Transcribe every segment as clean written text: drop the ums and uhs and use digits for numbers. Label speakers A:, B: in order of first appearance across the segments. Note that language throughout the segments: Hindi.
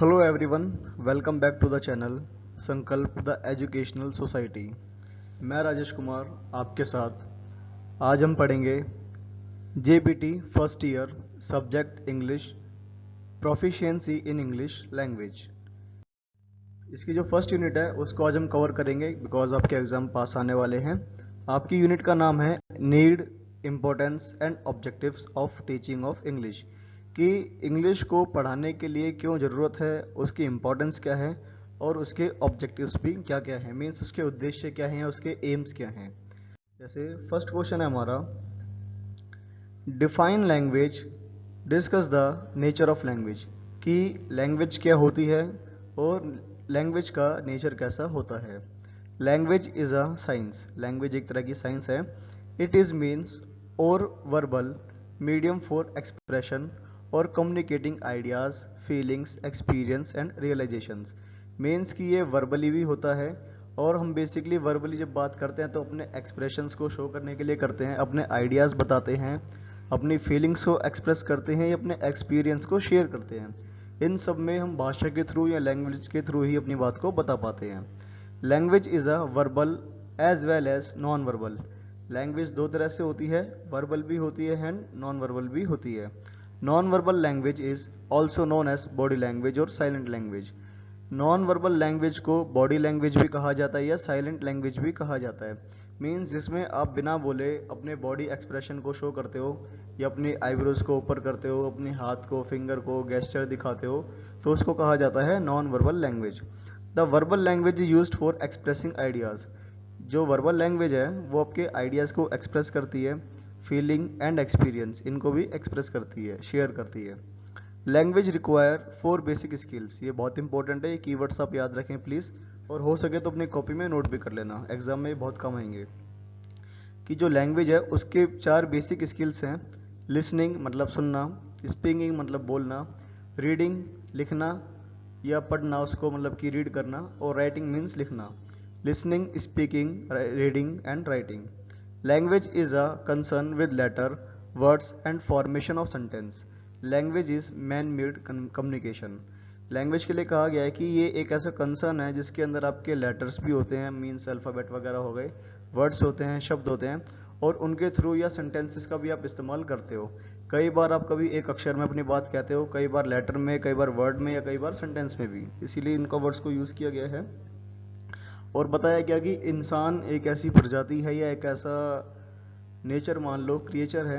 A: Hello everyone, welcome back to the channel Sankalp the educational society. मैं राजेश कुमार आपके साथ। आज हम पढ़ेंगे JBT first year subject English proficiency in English language. इसकी जो फर्स्ट यूनिट है उसको आज हम कवर करेंगे बिकॉज आपके एग्जाम पास आने वाले हैं। आपकी यूनिट का नाम है need, importance and objectives of teaching of English, कि इंग्लिश को पढ़ाने के लिए क्यों ज़रूरत है, उसकी इम्पोर्टेंस क्या है और उसके ऑब्जेक्टिव्स भी क्या क्या हैं, मीन्स उसके उद्देश्य क्या हैं, उसके एम्स क्या हैं। जैसे फर्स्ट क्वेश्चन है हमारा, define language, discuss the nature of language, कि लैंग्वेज क्या होती है और लैंग्वेज का नेचर कैसा होता है। Language is a science, language एक तरह की साइंस है। इट इज मीन्स और वर्बल मीडियम फॉर एक्सप्रेशन और communicating ideas, feelings, experience and realisations. Means कि ये वर्बली भी होता है और हम बेसिकली वर्बली जब बात करते हैं तो अपने एक्सप्रेशंस को शो करने के लिए करते हैं, अपने आइडियाज़ बताते हैं, अपनी फीलिंग्स को एक्सप्रेस करते हैं या अपने एक्सपीरियंस को शेयर करते हैं। इन सब में हम भाषा के थ्रू या लैंग्वेज के थ्रू ही अपनी बात को बता पाते हैं। Language is a verbal as well as non verbal. Language दो तरह से होती है, वर्बल भी होती है एंड नॉन वर्बल भी होती है। Non verbal language is also known as body language और silent language. Non verbal language को बॉडी लैंग्वेज भी कहा जाता है या साइलेंट लैंग्वेज भी कहा जाता है। मीन्स जिसमें आप बिना बोले अपने बॉडी एक्सप्रेशन को शो करते हो या अपनी आईब्रोज को ऊपर करते हो, अपने हाथ को, फिंगर को, गेस्चर दिखाते हो, तो उसको कहा जाता है non verbal language. The verbal language is used for expressing ideas. जो वर्बल लैंग्वेज है वो आपके आइडियाज़ को एक्सप्रेस करती है, फीलिंग एंड एक्सपीरियंस इनको भी एक्सप्रेस करती है, शेयर करती है। लैंग्वेज रिक्वायर 4 बेसिक स्किल्स, ये बहुत इंपॉर्टेंट है, ये कीवर्ड्स आप याद रखें प्लीज़, और हो सके तो अपनी कॉपी में नोट भी कर लेना, एग्जाम में बहुत काम आएंगे। कि जो लैंग्वेज है उसके 4 बेसिक स्किल्स हैं। लिसनिंग मतलब सुनना, स्पीकिंग मतलब बोलना, रीडिंग लिखना या पढ़ना उसको मतलब कि रीड करना, और राइटिंग मीन्स लिखना। Listening, speaking, reading and writing. Language is a concern with letter, words and formation of sentence. Language is man made communication. Language के लिए कहा गया है कि ये एक ऐसा कंसर्न है जिसके अंदर आपके लेटर्स भी होते हैं, मीन्स अल्फ़ाबेट वगैरह हो गए, वर्ड्स होते हैं, शब्द होते हैं, और उनके थ्रू या सेंटेंसेस का भी आप इस्तेमाल करते हो। कई बार आप कभी एक अक्षर में अपनी बात कहते हो, कई बार लेटर में, कई बार वर्ड में या कई बार सेंटेंस में भी, इसीलिए इनका वर्ड्स को यूज़ किया गया है। और बताया गया कि इंसान एक ऐसी प्रजाति है या एक ऐसा नेचर मान लो क्रिएचर है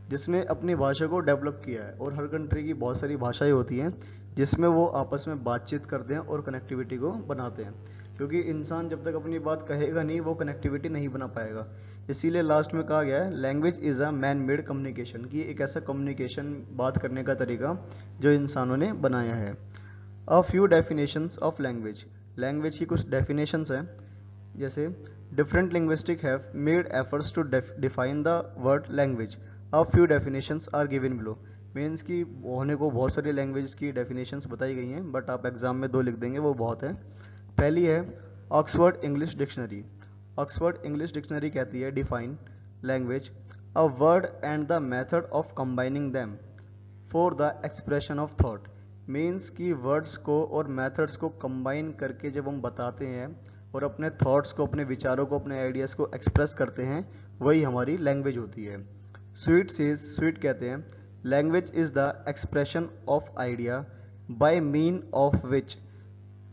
A: जिसने अपनी भाषा को डेवलप किया है, और हर कंट्री की बहुत सारी भाषाएं होती हैं जिसमें वो आपस में बातचीत करते हैं और कनेक्टिविटी को बनाते हैं, क्योंकि इंसान जब तक अपनी बात कहेगा नहीं वो कनेक्टिविटी नहीं बना पाएगा। इसीलिए लास्ट में कहा गया है language is a man made communication, कि एक ऐसा कम्युनिकेशन, बात करने का तरीका जो इंसानों ने बनाया है। A few definitions of language, language की कुछ डेफिनेशंस हैं, जैसे different linguistic have made efforts to define the word language. A few definitions are given below. Means की होने को बहुत सारी लैंग्वेज की डेफिनेशंस बताई गई हैं, बट आप एग्जाम में 2 लिख देंगे वो बहुत है। पहली है Oxford English dictionary. Oxford English dictionary कहती है define language a word and the method of combining them for the expression of thought. Means की वर्ड्स को और मेथड्स को कंबाइन करके जब हम बताते हैं और अपने थॉट्स को, अपने विचारों को, अपने आइडियाज़ को एक्सप्रेस करते हैं, वही हमारी लैंग्वेज होती है। स्वीट सेज, स्वीट कहते हैं language is the expression of idea by mean of which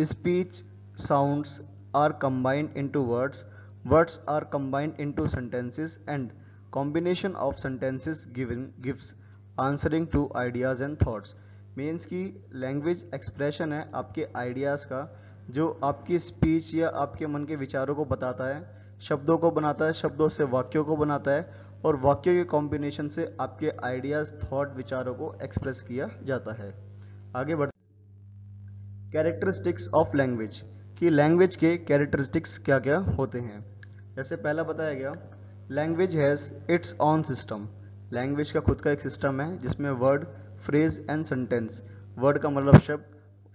A: speech sounds are combined into words, words are combined into sentences, and combination of sentences gives answering to ideas and thoughts। Means की लैंग्वेज एक्सप्रेशन है आपके आइडियाज़ का, जो आपकी स्पीच या आपके मन के विचारों को बताता है, शब्दों को बनाता है, शब्दों से वाक्यों को बनाता है, और वाक्यों के कॉम्बिनेशन से आपके आइडियाज़, थॉट, विचारों को एक्सप्रेस किया जाता है। आगे बढ़ कैरेक्टरिस्टिक्स ऑफ लैंग्वेज, कि लैंग्वेज के कैरेक्टरिस्टिक्स क्या क्या होते हैं। जैसे पहला बताया गया language has its on system. Language का खुद का एक सिस्टम है जिसमें word, phrase and sentence. Word का मतलब शब्द,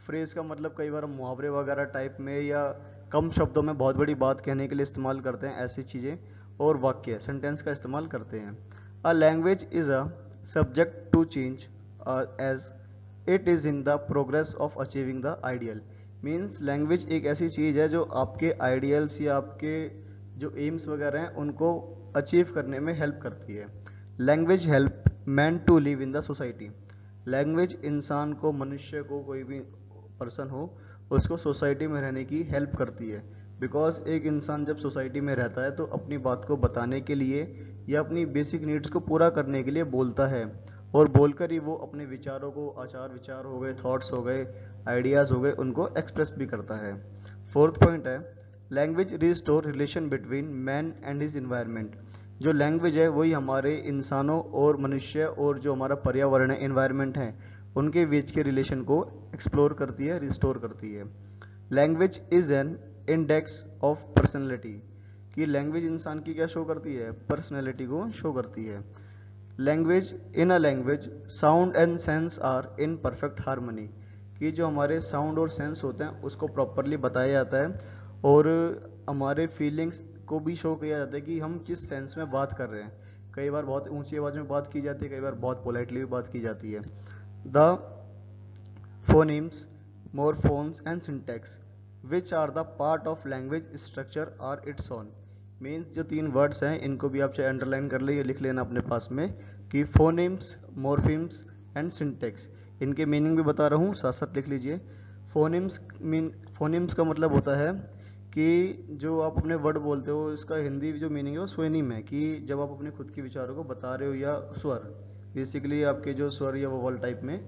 A: फ्रेज का मतलब कई बार हम मुहावरे वगैरह टाइप में या कम शब्दों में बहुत बड़ी बात कहने के लिए इस्तेमाल करते हैं ऐसी चीज़ें, और वाक्य, सेंटेंस का इस्तेमाल करते हैं। A language is a subject to change as it is in the progress of achieving the ideal. Means language एक ऐसी चीज़ है जो आपके आइडियल्स या आपके जो एम्स वगैरह हैं उनको अचीव करने में हेल्प करती है। Language help man to live in the society. Language इंसान को, मनुष्य को, कोई भी पर्सन हो, उसको सोसाइटी में रहने की हेल्प करती है। बिकॉज एक इंसान जब सोसाइटी में रहता है तो अपनी बात को बताने के लिए या अपनी बेसिक नीड्स को पूरा करने के लिए बोलता है, और बोलकर ही वो अपने विचारों को, आचार विचार हो गए, थॉट्स हो गए, आइडियाज़ हो गए, उनको एक्सप्रेस भी करता है। फोर्थ पॉइंट है language restore relation between man and his environment. जो लैंग्वेज है वही हमारे इंसानों और मनुष्य और जो हमारा पर्यावरण है, इन्वायरमेंट है, उनके बीच के रिलेशन को एक्सप्लोर करती है, रिस्टोर करती है। Language is an index of personality. कि लैंग्वेज इंसान की क्या शो करती है? पर्सनैलिटी को शो करती है। Language in a language sound and sense are in perfect harmony. कि जो हमारे साउंड और सेंस होते हैं उसको प्रॉपरली बताया जाता है, और हमारे फीलिंग्स को भी शो किया जाता है कि हम किस सेंस में बात कर रहे हैं। कई बार बहुत ऊंची आवाज में बात की जाती है, कई बार बहुत पोलाइटली भी बात की जाती है। The phonemes, morphemes and syntax which are the part of language structure are its own. Means जो तीन वर्ड्स हैं इनको भी आप चाहे अंडरलाइन कर लीजिए, लिख लेना अपने पास में, कि फोनेम्स, मोरफिम्स एंड सिंटैक्स। इनके मीनिंग भी बता रहा हूँ, साथ साथ लिख लीजिए। फोनिम्स का मतलब होता है कि जो आप अपने वर्ड बोलते हो, इसका हिंदी जो मीनिंग है वो स्वेनिम है, कि जब आप अपने खुद के विचारों को बता रहे हो, या स्वर, बेसिकली आपके जो स्वर या वोवल टाइप में।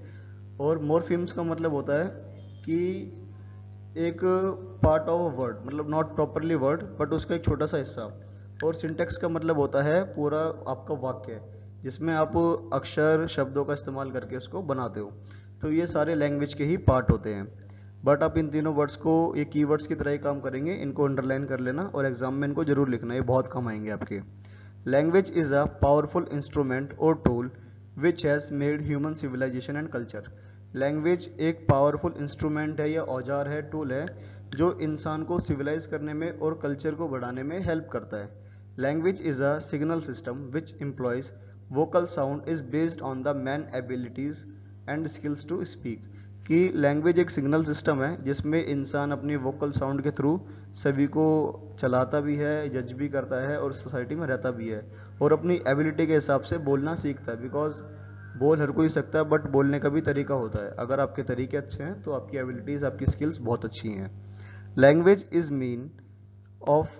A: और मोरफिम्स का मतलब होता है कि एक पार्ट ऑफ वर्ड, मतलब नॉट प्रॉपरली वर्ड बट उसका एक छोटा सा हिस्सा। और सिंटेक्स का मतलब होता है पूरा आपका वाक्य जिसमें आप अक्षर, शब्दों का इस्तेमाल करके उसको बनाते हो। तो ये सारे लैंग्वेज के ही पार्ट होते हैं। बट आप इन तीनों वर्ड्स को ये कीवर्ड्स की तरह ही काम करेंगे, इनको अंडरलाइन कर लेना और एग्जाम में इनको जरूर लिखना, ये बहुत काम आएंगे आपके। Language is a powerful instrument और tool which has made human civilization and culture. Language एक पावरफुल इंस्ट्रूमेंट है या औजार है, टूल है, जो इंसान को सिविलाइज करने में और कल्चर को बढ़ाने में हेल्प करता है। Language is a signal system which employs vocal sound is based on the man abilities and skills to speak. कि लैंग्वेज एक सिग्नल सिस्टम है जिसमें इंसान अपनी वोकल साउंड के थ्रू सभी को चलाता भी है, जज भी करता है और सोसाइटी में रहता भी है, और अपनी एबिलिटी के हिसाब से बोलना सीखता है। बिकॉज बोल हर कोई सकता है, बट बोलने का भी तरीका होता है। अगर आपके तरीके अच्छे हैं तो आपकी एबिलिटीज़, आपकी स्किल्स बहुत अच्छी हैं। Language is mean of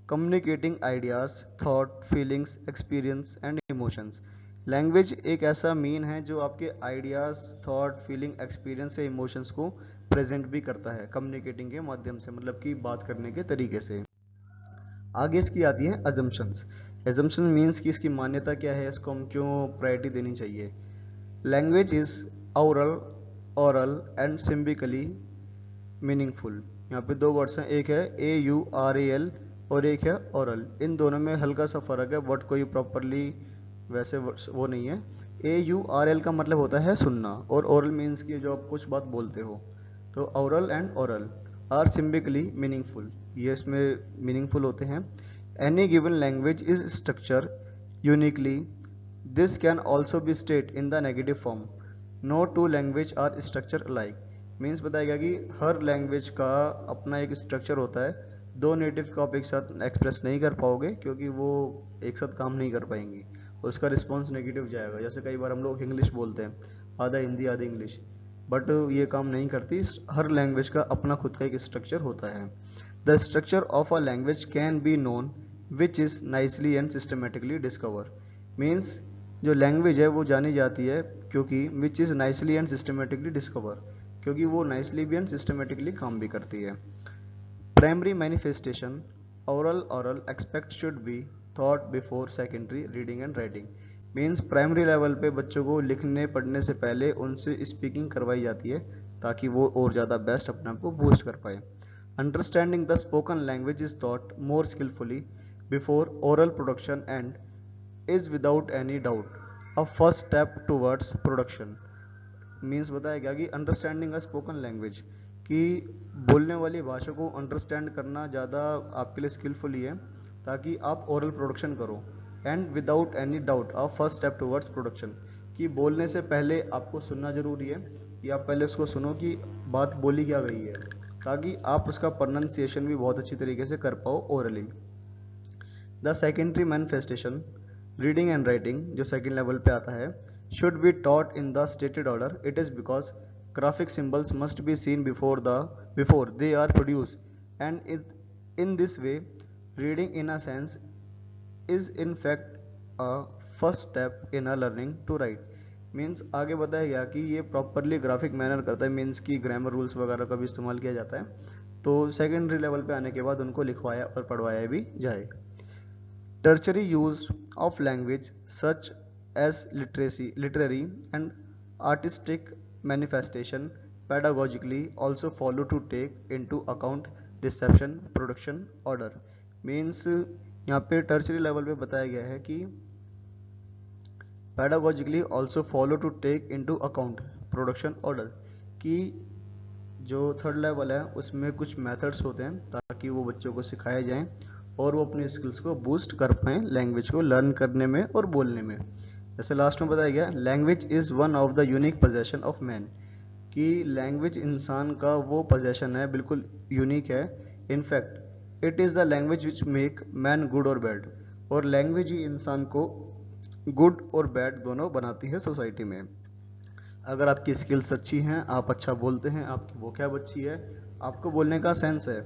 A: communicating ideas, thought, feelings, experience and emotions. Language एक ऐसा मीन है जो आपके आइडियाज, थॉट, फीलिंग, एक्सपीरियंस या इमोशंस को प्रेजेंट भी करता है कम्युनिकेटिंग के माध्यम से, मतलब कि बात करने के तरीके से। आगे इसकी आती है अजम्पशंस। एजम्पशन मीन्स कि इसकी मान्यता क्या है, इसको हम क्यों प्रायोरिटी देनी चाहिए। Language is aural, oral and symbolically meaningful. यहाँ पे दो वर्ड्स हैं, एक है AURAL और एक है ओरल। इन दोनों में हल्का सा फर्क है, बट कोई प्रॉपरली वैसे वो नहीं है। AURL का मतलब होता है सुनना, और ओरल मीन्स कि जो आप कुछ बात बोलते हो। तो oral and oral are symbolically meaningful, ये इसमें मीनिंगफुल होते हैं। Any given language is structure uniquely, this can also be state in the negative form. No two language are structure alike. Means बताएगा कि हर लैंग्वेज का अपना एक स्ट्रक्चर होता है। दो नेटिव को आप एक साथ एक्सप्रेस नहीं कर पाओगे, क्योंकि वो एक साथ काम नहीं कर पाएंगी, उसका रिस्पॉन्स नेगेटिव जाएगा। जैसे कई बार हम लोग इंग्लिश बोलते हैं, आधा हिंदी आधा इंग्लिश, बट ये काम नहीं करती। हर लैंग्वेज का अपना खुद का एक स्ट्रक्चर होता है। The structure of a language can be known which is nicely and systematically discover. Means जो लैंग्वेज है वो जानी जाती है क्योंकि which is nicely and systematically discover, क्योंकि वो नाइसली भी एंड सिस्टमेटिकली काम भी करती है। Primary manifestation oral expect should be thought before secondary reading and writing. Means primary level पे बच्चों को लिखने पढ़ने से पहले उनसे स्पीकिंग करवाई जाती है, ताकि वो और ज़्यादा बेस्ट अपने आप को बूस्ट कर पाए। Understanding the spoken language is thought more skilfully before oral production and is without any doubt a first step towards production. Means बताया गया कि अंडरस्टैंडिंग अ स्पोकन लैंग्वेज, कि बोलने वाली भाषा को अंडरस्टैंड करना ज़्यादा आपके लिए स्किलफुल ही है, ताकि आप ओरल प्रोडक्शन करो। And without any doubt a first step towards production, कि बोलने से पहले आपको सुनना जरूरी है, कि आप पहले उसको सुनो कि बात बोली क्या गई है, ताकि आप उसका प्रोनाउंसिएशन भी बहुत अच्छी तरीके से कर पाओ orally. The secondary manifestation, reading and writing, जो सेकेंड लेवल पे आता है, should be taught in the stated order. It is because graphic symbols must be seen before they are produced, and in this way reading in a sense is in fact a first step in a learning to write। Means आगे बताया गया कि ये प्रॉपरली ग्राफिक मैनर करता है, मीन्स की ग्रामर रूल्स वगैरह का भी इस्तेमाल किया जाता है। तो सेकेंडरी लेवल पे आने के बाद उनको लिखवाया और पढ़वाया भी जाए। Tertiary use of language such as literary and artistic manifestation pedagogically also follow to take into account reception production order। Means यहाँ पे टर्चरी लेवल पे बताया गया है कि pedagogically also follow to take into account production order, कि जो थर्ड लेवल है उसमें कुछ मेथड्स होते हैं ताकि वो बच्चों को सिखाए जाएं और वो अपने स्किल्स को बूस्ट कर पाएं लैंग्वेज को लर्न करने में और बोलने में। जैसे लास्ट में बताया गया, language is one of the unique possession of man, कि लैंग्वेज इंसान का वो पोजेशन है, बिल्कुल यूनिक है। In fact it is the language which make man good और बैड, और लैंग्वेज ही इंसान को गुड और बैड दोनों बनाती है सोसाइटी में। अगर आपकी स्किल्स अच्छी हैं, आप अच्छा बोलते हैं, आपकी वोकैब अच्छी है, आपको बोलने का सेंस है,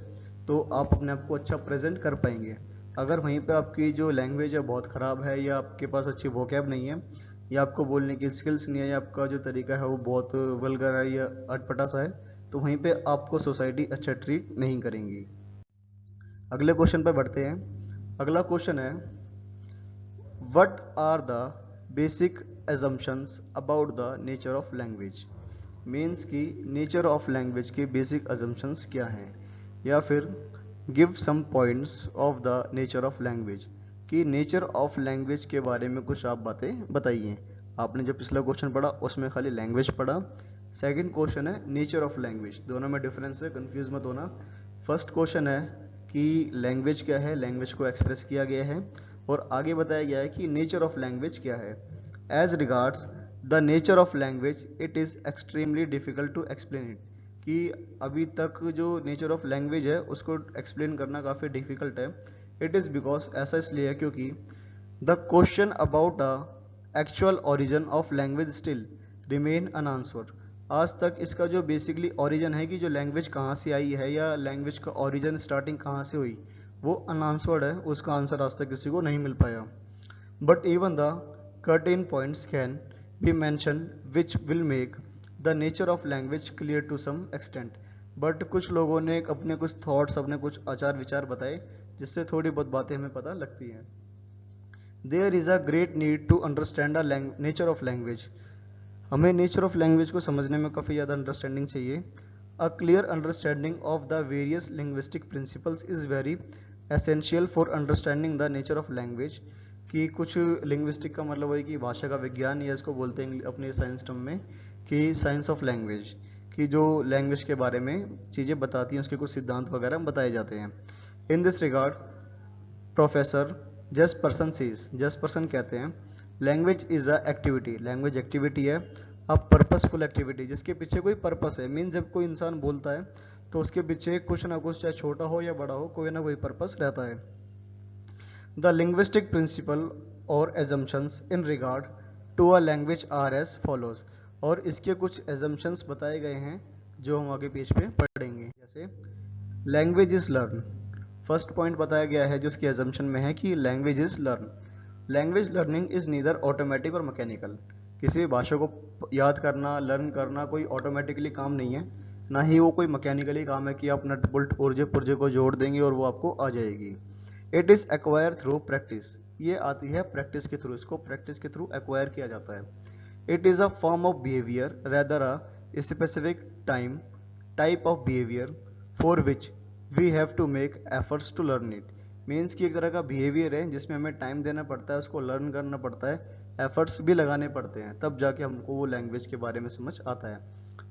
A: तो आप अपने आप को अच्छा प्रेजेंट कर पाएंगे। अगर वहीं पे आपकी जो लैंग्वेज है बहुत ख़राब है, या आपके पास अच्छी वोकैब नहीं है, या आपको बोलने की स्किल्स नहीं है, या आपका जो तरीका है वो बहुत वल्गर है या अटपटा सा है, तो वहीं पे आपको सोसाइटी अच्छा ट्रीट नहीं करेंगी। अगले क्वेश्चन पे बढ़ते हैं। अगला क्वेश्चन है, what are the basic assumptions about the nature of language। Means की नेचर ऑफ लैंग्वेज के बेसिक assumptions क्या हैं, या फिर give some points of the nature of language, कि नेचर ऑफ लैंग्वेज के बारे में कुछ आप बातें बताइए। आपने जो पिछला क्वेश्चन पढ़ा उसमें खाली लैंग्वेज पढ़ा, सेकंड क्वेश्चन है नेचर ऑफ लैंग्वेज, दोनों में डिफरेंस है, कंफ्यूज मत होना। फर्स्ट क्वेश्चन है कि लैंग्वेज क्या है, लैंग्वेज को एक्सप्रेस किया गया है, और आगे बताया गया है कि नेचर ऑफ लैंग्वेज क्या है। As regards the nature of language it is extremely difficult to explain it, कि अभी तक जो नेचर ऑफ लैंग्वेज है उसको एक्सप्लेन करना काफ़ी डिफिकल्ट है। इट इज़ बिकॉज, ऐसा इसलिए है क्योंकि the question about the actual origin of language still remain unanswered. आज तक इसका जो बेसिकली ओरिजिन है कि जो लैंग्वेज कहाँ से आई है, या लैंग्वेज का ओरिजिन स्टार्टिंग कहाँ से हुई, वो अनआंसर्ड है, उसका आंसर आज तक किसी को नहीं मिल पाया। But even the certain points can be mentioned which will make the nature of language clear to some extent। But कुछ लोगों ने अपने कुछ थॉट्स, अपने कुछ आचार विचार बताए जिससे थोड़ी बहुत बातें हमें पता लगती हैं। There is a great need to understand the nature of language. हमें नेचर ऑफ लैंग्वेज को समझने में काफ़ी ज़्यादा अंडरस्टैंडिंग चाहिए। A clear understanding of the various linguistic principles is very essential for understanding the nature of language, कि कुछ लिंग्विस्टिक का मतलब है कि भाषा का विज्ञान, या इसको बोलते हैं अपने साइंस टर्म में कि साइंस ऑफ लैंग्वेज, कि जो लैंग्वेज के बारे में चीज़ें बताती हैं, उसके कुछ सिद्धांत वगैरह बताए जाते हैं। इन दिस रिगार्ड प्रोफेसर जसपर्सन कहते हैं, language is a activity, language activity है, अ पर्पसफुल एक्टिविटी, जिसके पीछे कोई पर्पस है। मीन जब कोई इंसान बोलता है तो उसके पीछे कुछ ना कुछ, चाहे छोटा हो या बड़ा हो, कोई ना कोई पर्पस रहता है। The linguistic principle or assumptions in regard to a language are as follows। और इसके कुछ assumptions बताए गए हैं जो हम आगे पेज पे पढ़ेंगे। जैसे language is learn, first point बताया गया है जो उसकी assumption में है कि language is learn. Language learning is neither automatic और मैकेनिकल, किसी भाषा को याद करना, लर्न करना कोई ऑटोमेटिकली काम नहीं है, ना ही वो कोई मैकेनिकली काम है कि आप नट बोल्ट पुर्जे पुर्जे को जोड़ देंगे और वो आपको आ जाएगी। It is acquire through practice, ये आती है प्रैक्टिस के थ्रू, इसको प्रैक्टिस के थ्रू एक्वायर किया जाता है। It is a form of behaviour rather a specific type of behaviour for which we have to make efforts to learn it. Means कि एक तरह का बिहेवियर है जिसमें हमें टाइम देना पड़ता है, उसको लर्न करना पड़ता है, एफर्ट्स भी लगाने पड़ते हैं, तब जाके हमको वो लैंग्वेज के बारे में समझ आता है।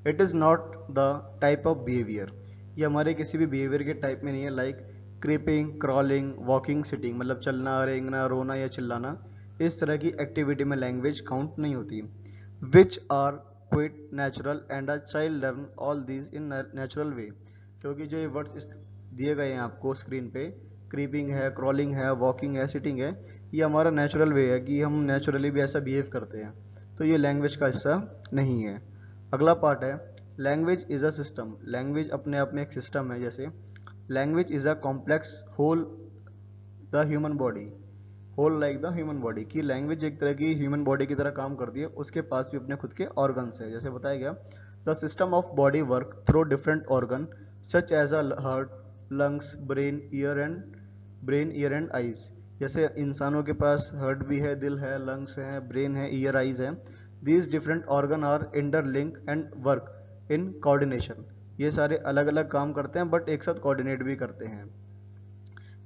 A: It is not the type of behaviour, ये हमारे किसी भी बिहेवियर के टाइप में नहीं है, like creeping, crawling, walking, sitting, मतलब चलना, रेंगना, रोना या चिल्लाना, इस तरह की एक्टिविटी में लैंग्वेज काउंट नहीं होती। Which are quite, natural and a child learn all these in natural way. क्योंकि जो ये वर्ड्स दिए गए हैं आपको स्क्रीन पे, क्रीपिंग है, क्रॉलिंग है, वॉकिंग है, सिटिंग है, ये हमारा नेचुरल वे है कि हम नेचुरली भी ऐसा बिहेव करते हैं, तो ये लैंग्वेज का हिस्सा नहीं है। अगला पार्ट है language is a system. Language अपने आप में एक सिस्टम है। जैसे language is a complex whole the human body, whole like the human body, की लैंग्वेज एक तरह की ह्यूमन बॉडी की तरह काम करती है, उसके पास भी अपने खुद के ऑर्गन्स है। जैसे बताया गया the system of body work through different organ such as a heart, lungs, brain ear and eyes. जैसे इंसानों के पास हार्ट भी है, दिल है, लंग्स है, ब्रेन है, ईयर, आईज है। These different organ are interlink and work in coordination. ये सारे अलग अलग काम करते हैं बट एक साथ कोऑर्डिनेट भी करते हैं।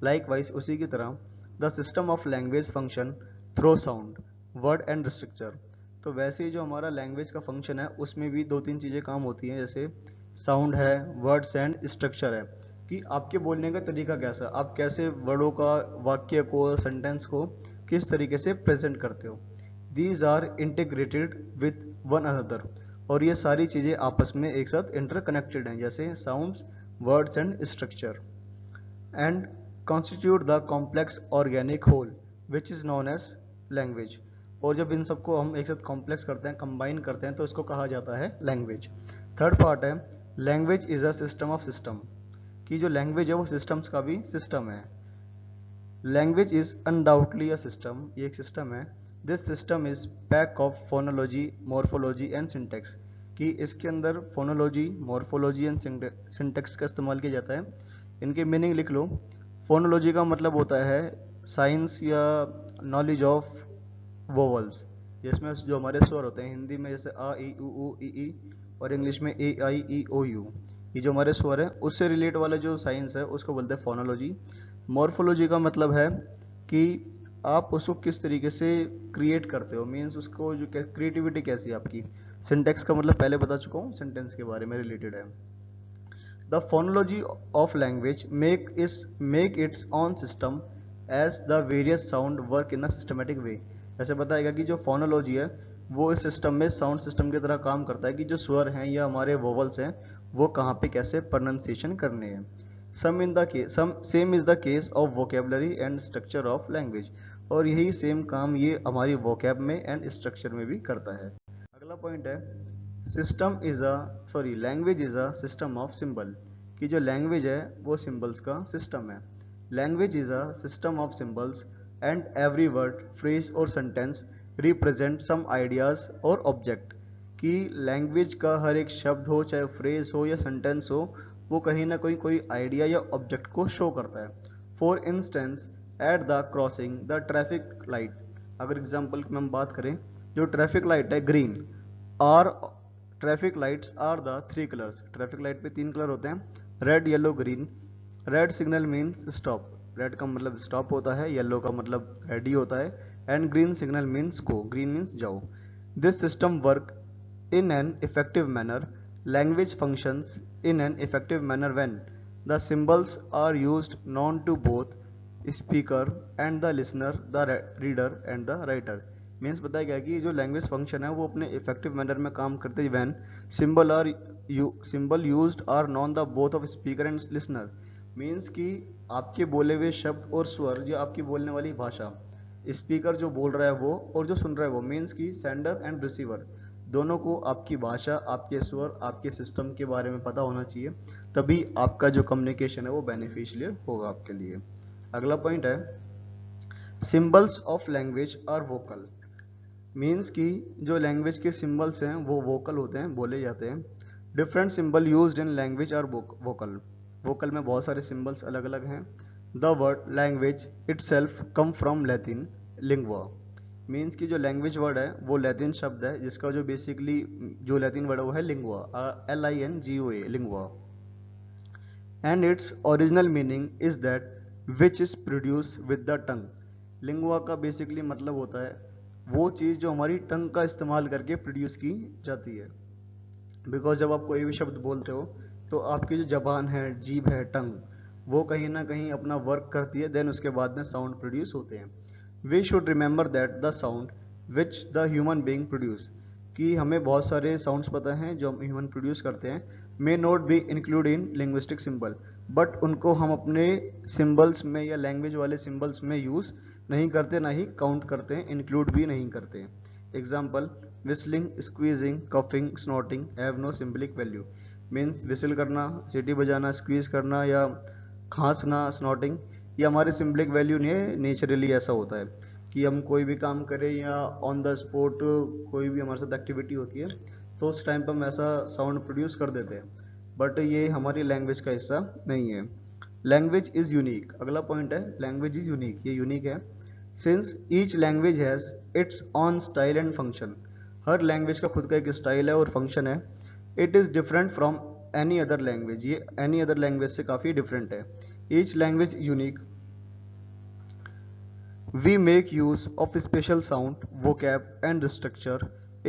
A: लाइकवाइज उसी की तरह the system of language function through sound, word and structure. तो वैसे ही जो हमारा लैंग्वेज का फंक्शन है उसमें भी दो तीन चीज़ें काम होती हैं, जैसे साउंड है, वर्ड्स एंड स्ट्रक्चर है, कि आपके बोलने का तरीका कैसा, आप कैसे वर्डों का, वाक्य को, सेंटेंस को किस तरीके से प्रेजेंट करते हो। These are integrated with one another, और ये सारी चीज़ें आपस में एक साथ इंटरकनेक्टेड हैं, जैसे sounds, words and structure, and constitute the complex organic whole which is known as language। और जब इन सबको हम एक साथ कॉम्प्लेक्स करते हैं, कंबाइन करते हैं, तो इसको कहा जाता है लैंग्वेज। थर्ड पार्ट है language is a system of system, कि जो लैंग्वेज है वो सिस्टम्स का भी सिस्टम है। Language is undoubtedly a system, ये एक सिस्टम है। This system is pack of phonology, morphology and syntax, कि इसके अंदर फोनोलॉजी, मॉर्फोलॉजी एंड सिंटेक्स का इस्तेमाल किया जाता है। इनके मीनिंग लिख लो। फोनोलॉजी का मतलब होता है साइंस या नॉलेज ऑफ वोवल्स, जिसमें जो हमारे स्वर होते हैं, हिंदी में जैसे आ, ई, उ, ई, और इंग्लिश में ए, आई, ई, ओ, यू, ये जो हमारे स्वर है उससे रिलेट वाला जो साइंस है उसको बोलते हैं फोनोलॉजी। मॉर्फोलॉजी का मतलब है कि आप उसको किस तरीके से क्रिएट करते हो, मीन्स उसको जो क्रिएटिविटी कैसी है आपकी। सिंटेक्स का मतलब पहले बता चुका हूँ, सेंटेंस के बारे में रिलेटेड है। The phonology of language make its own system as the various sound work in a systematic way। ऐसे बताएगा कि जो फोनोलॉजी है वो इस सिस्टम में साउंड सिस्टम की तरह काम करता है, कि जो स्वर हैं या हमारे वोवल्स हैं वो कहाँ पे कैसे प्रोनाउंसिएशन करने हैं। Same is the case of vocabulary and structure of language, और यही सेम काम ये हमारी वोकैब में एंड स्ट्रक्चर में भी करता है। अगला पॉइंट है language is a system of symbol, कि जो लैंग्वेज है वो सिंबल्स का सिस्टम है। Language is a system of symbols and every word, phrase और सेंटेंस रिप्रेजेंट सम आइडियाज और ऑब्जेक्ट, कि लैंग्वेज का हर एक शब्द हो, चाहे फ्रेज हो या सेंटेंस हो, वो कहीं ना कोई आइडिया या ऑब्जेक्ट को शो करता है। For instance at the crossing the traffic light, अगर एग्जाम्पल की हम बात करें, जो ट्रैफिक लाइट है green, or traffic lights are the three colours, traffic light पे तीन कलर होते हैं, red, yellow, green. Red signal means stop, red का मतलब स्टॉप होता है, येलो का मतलब रेडी होता है, and green signal means go, green means जाओ। This system work in an effective manner, language functions in an effective manner when the symbols are used known to both speaker and the listener, the reader and the writer। Means बताया गया कि जो लैंग्वेज फंक्शन है वो अपने इफेक्टिव मैनर में काम करते हैं when symbol used are known the both of speaker and listener. Means कि आपके बोले हुए शब्द और स्वर, जो आपकी बोलने वाली भाषा, स्पीकर जो बोल रहा है वो और जो सुन रहा है वो, मीन्स कि सेंडर एंड रिसीवर, दोनों को आपकी भाषा, आपके स्वर, आपके सिस्टम के बारे में पता होना चाहिए, तभी आपका जो कम्युनिकेशन है वो बेनिफिशियल होगा आपके लिए। अगला पॉइंट है symbols of language are vocal, means कि जो लैंग्वेज के सिंबल्स हैं वो वोकल होते हैं, बोले जाते हैं। Different symbol used in language are vocal, vocal में बहुत सारे सिंबल्स अलग अलग हैं। The word language itself come from Latin lingua, means कि जो लैंग्वेज वर्ड है वो लैटिन शब्द है, जिसका जो बेसिकली जो लैटिन वर्ड है वो है lingua, LINGUA, lingua. And its original meaning is that which is produce with the tongue. Lingua का बेसिकली मतलब होता है वो चीज़ जो हमारी टंग का इस्तेमाल करके प्रोड्यूस की जाती है। बिकॉज जब आप कोई भी शब्द बोलते हो तो आपकी जो जबान है, जीभ है, टंग, वो कहीं ना कहीं अपना वर्क करती है, देन उसके बाद में साउंड प्रोड्यूस होते हैं। We should remember that the sound which the human being produce, कि हमें बहुत सारे साउंड्स पता हैं जो हम ह्यूमन प्रोड्यूस करते हैं, may not be include in linguistic symbol, but उनको हम अपने सिंबल्स में या लैंग्वेज वाले सिंबल्स में यूज़ नहीं करते, ना ही काउंट करते हैं, इंक्लूड भी नहीं करते हैं. Example, whistling, squeezing, coughing, snorting have no symbolic value. Means whistle करना, सीटी बजाना, स्क्वीज करना या खांसना, स्नॉटिंग, ये हमारे सिंबलिक वैल्यू नहीं है. नेचुरली ऐसा होता है कि हम कोई भी काम करें या ऑन द स्पॉट कोई भी हमारे साथ एक्टिविटी होती है तो उस टाइम पर हम ऐसा साउंड प्रोड्यूस कर देते हैं, बट ये हमारी लैंग्वेज का हिस्सा नहीं है. Language is unique. अगला पॉइंट है लैंग्वेज इज यूनिक. ये यूनिक है since each language has its on style and function. Her language का खुद का एक स्टाइल है और फंक्शन है. It is different from any other language. ये एनी अदर लैंग्वेज से काफ़ी डिफरेंट है. Each language unique. We make use of special sound, vocab and structure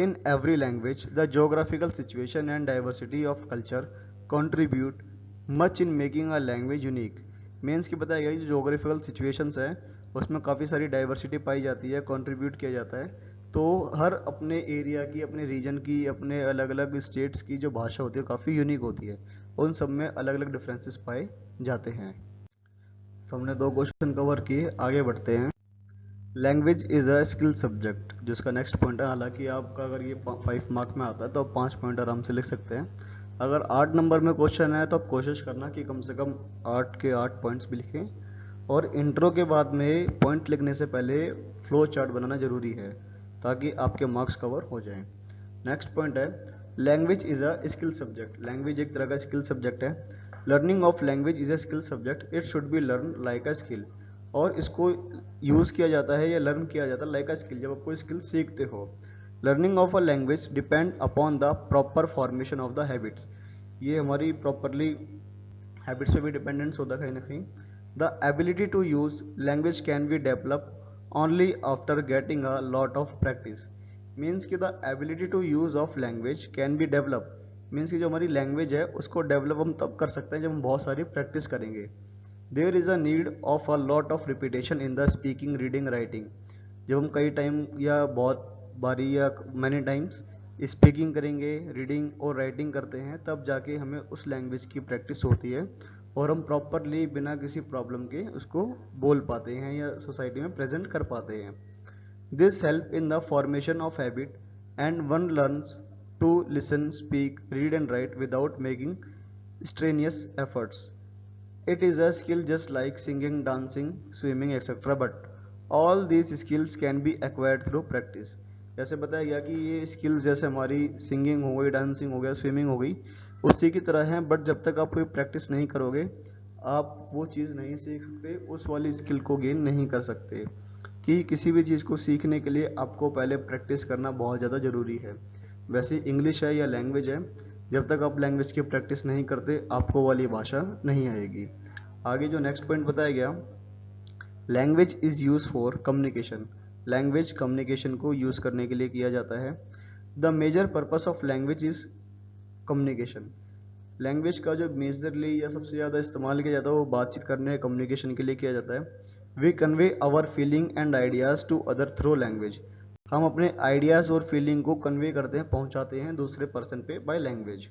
A: in every language. The geographical situation and diversity of culture contribute much in making a language unique. Means कि बताया गया जो geographical situations है उसमें काफ़ी सारी diversity पाई जाती है, contribute किया जाता है. तो हर अपने एरिया की, अपने रीजन की, अपने अलग अलग स्टेट्स की जो भाषा होती है काफ़ी यूनिक होती है. उन सब में अलग अलग डिफरेंसेस पाए जाते हैं. तो हमने 2 क्वेश्चन कवर किए, आगे बढ़ते हैं. Language is a skill subject, जिसका नेक्स्ट पॉइंट है. हालांकि आपका अगर ये 5 मार्क में आता है तो आप 5 पॉइंट आराम से लिख सकते हैं. अगर 8 नंबर में क्वेश्चन है तो आप कोशिश करना कि कम से कम 8 के 8 पॉइंट्स भी लिखें. और इंट्रो के बाद में पॉइंट लिखने से पहले फ्लो चार्ट बनाना जरूरी है ताकि आपके मार्क्स कवर हो जाएं. नेक्स्ट पॉइंट है language is a skill subject. Language एक तरह का स्किल सब्जेक्ट है. Learning of language is a skill subject. It should be learn like a skill. और इसको यूज़ किया जाता है या लर्न किया जाता है लाइक अ स्किल जब आप कोई स्किल सीखते हो. Learning of a language depend upon the proper formation of the habits. ये हमारी प्रॉपरली हैबिट्स पे भी डिपेंडेंस होता है कहीं ना कहीं. The ability to use language can be develop only after getting a lot of practice. Means कि the ability to use of language can be develop. Means कि जो हमारी लैंग्वेज है उसको डेवलप हम तब कर सकते हैं जब हम बहुत सारी प्रैक्टिस करेंगे. There is a need of a lot of repetition in the speaking, reading, writing. जब हम कई टाइम या बहुत बारी या मैनी टाइम्स स्पीकिंग करेंगे, रीडिंग और राइटिंग करते हैं तब जाके हमें उस लैंग्वेज की प्रैक्टिस होती है और हम प्रॉपरली बिना किसी प्रॉब्लम के उसको बोल पाते हैं या सोसाइटी में प्रेजेंट कर पाते हैं. This help in the formation of habit and one learns to listen, speak, read and write without making strenuous efforts. It is a skill just like singing, dancing, swimming, etc. But all these skills can be acquired through practice. जैसे बताया गया कि ये स्किल्स जैसे हमारी सिंगिंग हो गई, डांसिंग हो गया, स्विमिंग हो गई, उसी की तरह है. बट जब तक आप कोई प्रैक्टिस नहीं करोगे आप वो चीज़ नहीं सीख सकते, उस वाली स्किल को गेन नहीं कर सकते. कि किसी भी चीज़ को सीखने के लिए आपको पहले प्रैक्टिस करना बहुत ज़्यादा ज़रूरी है. वैसे इंग्लिश है या लैंग्वेज है, जब तक आप लैंग्वेज की प्रैक्टिस नहीं करते आपको वाली भाषा नहीं आएगी. आगे जो नेक्स्ट पॉइंट बताया गया, language is use for communication. Language communication को यूज़ करने के लिए किया जाता है. The major purpose of language is communication. Language का जो मेजरली या सबसे ज़्यादा इस्तेमाल किया जाता है वो बातचीत करने, कम्युनिकेशन के लिए किया जाता है. We convey our feeling and ideas to other through language. हम अपने आइडियाज़ और फीलिंग को कन्वे करते हैं, पहुंचाते हैं दूसरे पर्सन पे by language.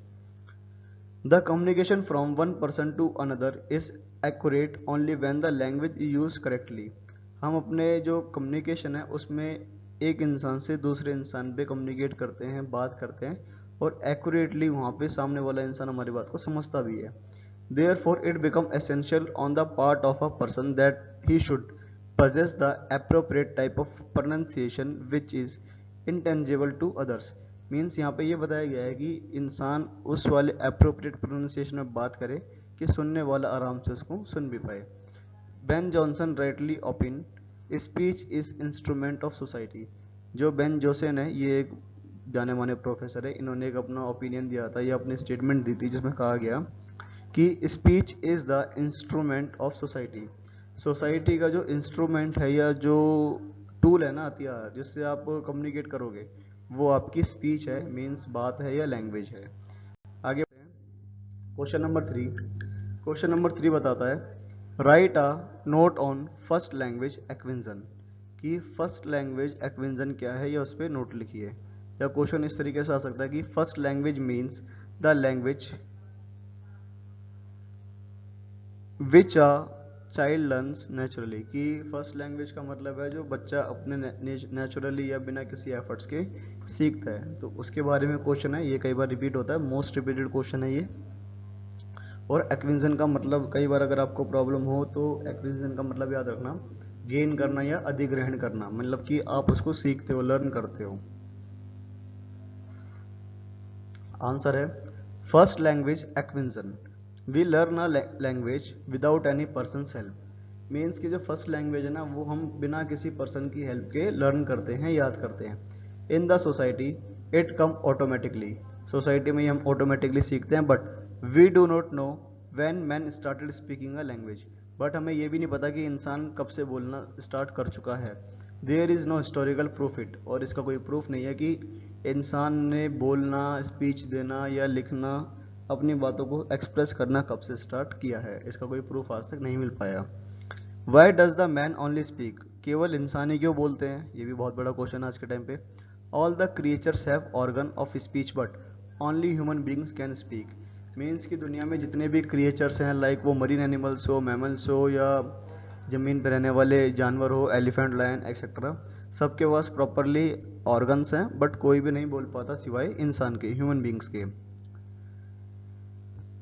A: The communication from one person to another is accurate only when the language is use correctly. हम अपने जो कम्युनिकेशन है उसमें एक इंसान से दूसरे इंसान पे कम्युनिकेट करते हैं, बात करते हैं और एक्यूरेटली वहाँ पे सामने वाला इंसान हमारी बात को समझता भी है. Therefore, it becomes essential on the part of a person that he should possess the appropriate type of pronunciation which is intangible to others. Means यहाँ पे ये बताया गया है कि इंसान उस वाले अप्रोप्रिएट प्रोनाउंसिएशन में बात करे कि सुनने वाला आराम से उसको सुन भी पाए. Ben Jonson rightly open speech is instrument of society. जो बेन जोसेन है ये एक जाने माने प्रोफेसर है. इन्होंने एक अपना ओपिनियन दिया था या अपनी स्टेटमेंट दी थी जिसमें कहा गया कि speech is the instrument of society. Society का जो इंस्ट्रूमेंट है या जो टूल है ना, हथियार जिससे आप कम्युनिकेट करोगे वो आपकी स्पीच है, मीन्स बात है या लैंग्वेज है. आगे क्वेश्चन नंबर 3. क्वेश्चन नंबर 3 बताता है write a note on first language एक्विजन. कि फर्स्ट लैंग्वेज एक्विजन क्या है या उस पर नोट लिखिए. या क्वेश्चन इस तरीके से आ सकता है कि first language means the language which a child learns naturally, कि फर्स्ट लैंग्वेज का मतलब है जो बच्चा अपने नेचुरली या बिना किसी एफर्ट्स के सीखता है। तो उसके बारे में क्वेश्चन है, ये कई बार रिपीट होता है, मोस्ट रिपीटेड क्वेश्चन है ये। और एक्विजिशन का मतलब कई बार अगर आपको प्रॉब्लम हो तो एक्विजिशन का मतलब याद रखना, गेन करना या अधिग्रहण करना, मतलब कि आप उसको सीखते हो, लर्न करते हो। आंसर है first language acquisition. We learn a language without any person help. Means की जो फर्स्ट लैंग्वेज है ना, वो हम बिना किसी पर्सन की हेल्प के लर्न करते हैं, याद करते हैं। In the society it come automatically, society में ही हम ऑटोमेटिकली सीखते हैं। But we do not know when man started speaking a language, but हमें यह भी नहीं पता कि इंसान कब से बोलना स्टार्ट कर चुका है। There is no historical proof it, और इसका कोई प्रूफ नहीं है कि इंसान ने बोलना, स्पीच देना या लिखना, अपनी बातों को एक्सप्रेस करना कब से स्टार्ट किया है। इसका कोई प्रूफ आज तक नहीं मिल पाया। Why does the man only speak, केवल इंसान ही क्यों बोलते हैं, ये भी बहुत बड़ा क्वेश्चन है आज के टाइम पे। All the creatures have organ of speech but only human beings can speak. Means की दुनिया में जितने भी क्रिएचर्स हैं, लाइक वो मरीन एनिमल्स हो, मैमल्स हो, या जमीन पर रहने वाले जानवर हो, एलिफेंट, लायन एक्सेट्रा, सबके पास प्रॉपरली ऑर्गन्स हैं, बट कोई भी नहीं बोल पाता सिवाय इंसान के, ह्यूमन बींग्स के।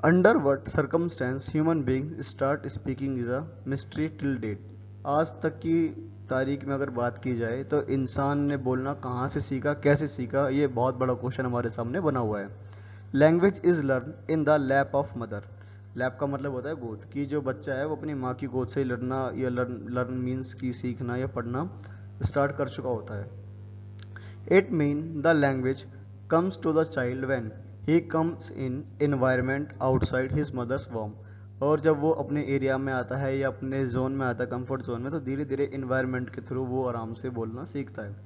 A: Under what circumstances human beings start speaking is a mystery till date. आज तक की तारीख में अगर बात की जाए तो इंसान ने बोलना कहाँ से सीखा, कैसे सीखा, ये बहुत बड़ा क्वेश्चन हमारे सामने बना हुआ है। Language is learn in the lap of mother. Lap का मतलब होता है गोद, कि जो बच्चा है वो अपनी माँ की गोद से लड़ना या लर्न मीन्स की सीखना या पढ़ना स्टार्ट कर चुका होता है। It means the language comes to the child when he comes in environment outside his mother's womb। और जब वो अपने एरिया में आता है या अपने जोन में आता है, कंफर्ट जोन में, तो धीरे धीरे इन्वायरमेंट के थ्रू वो आराम से बोलना सीखता है।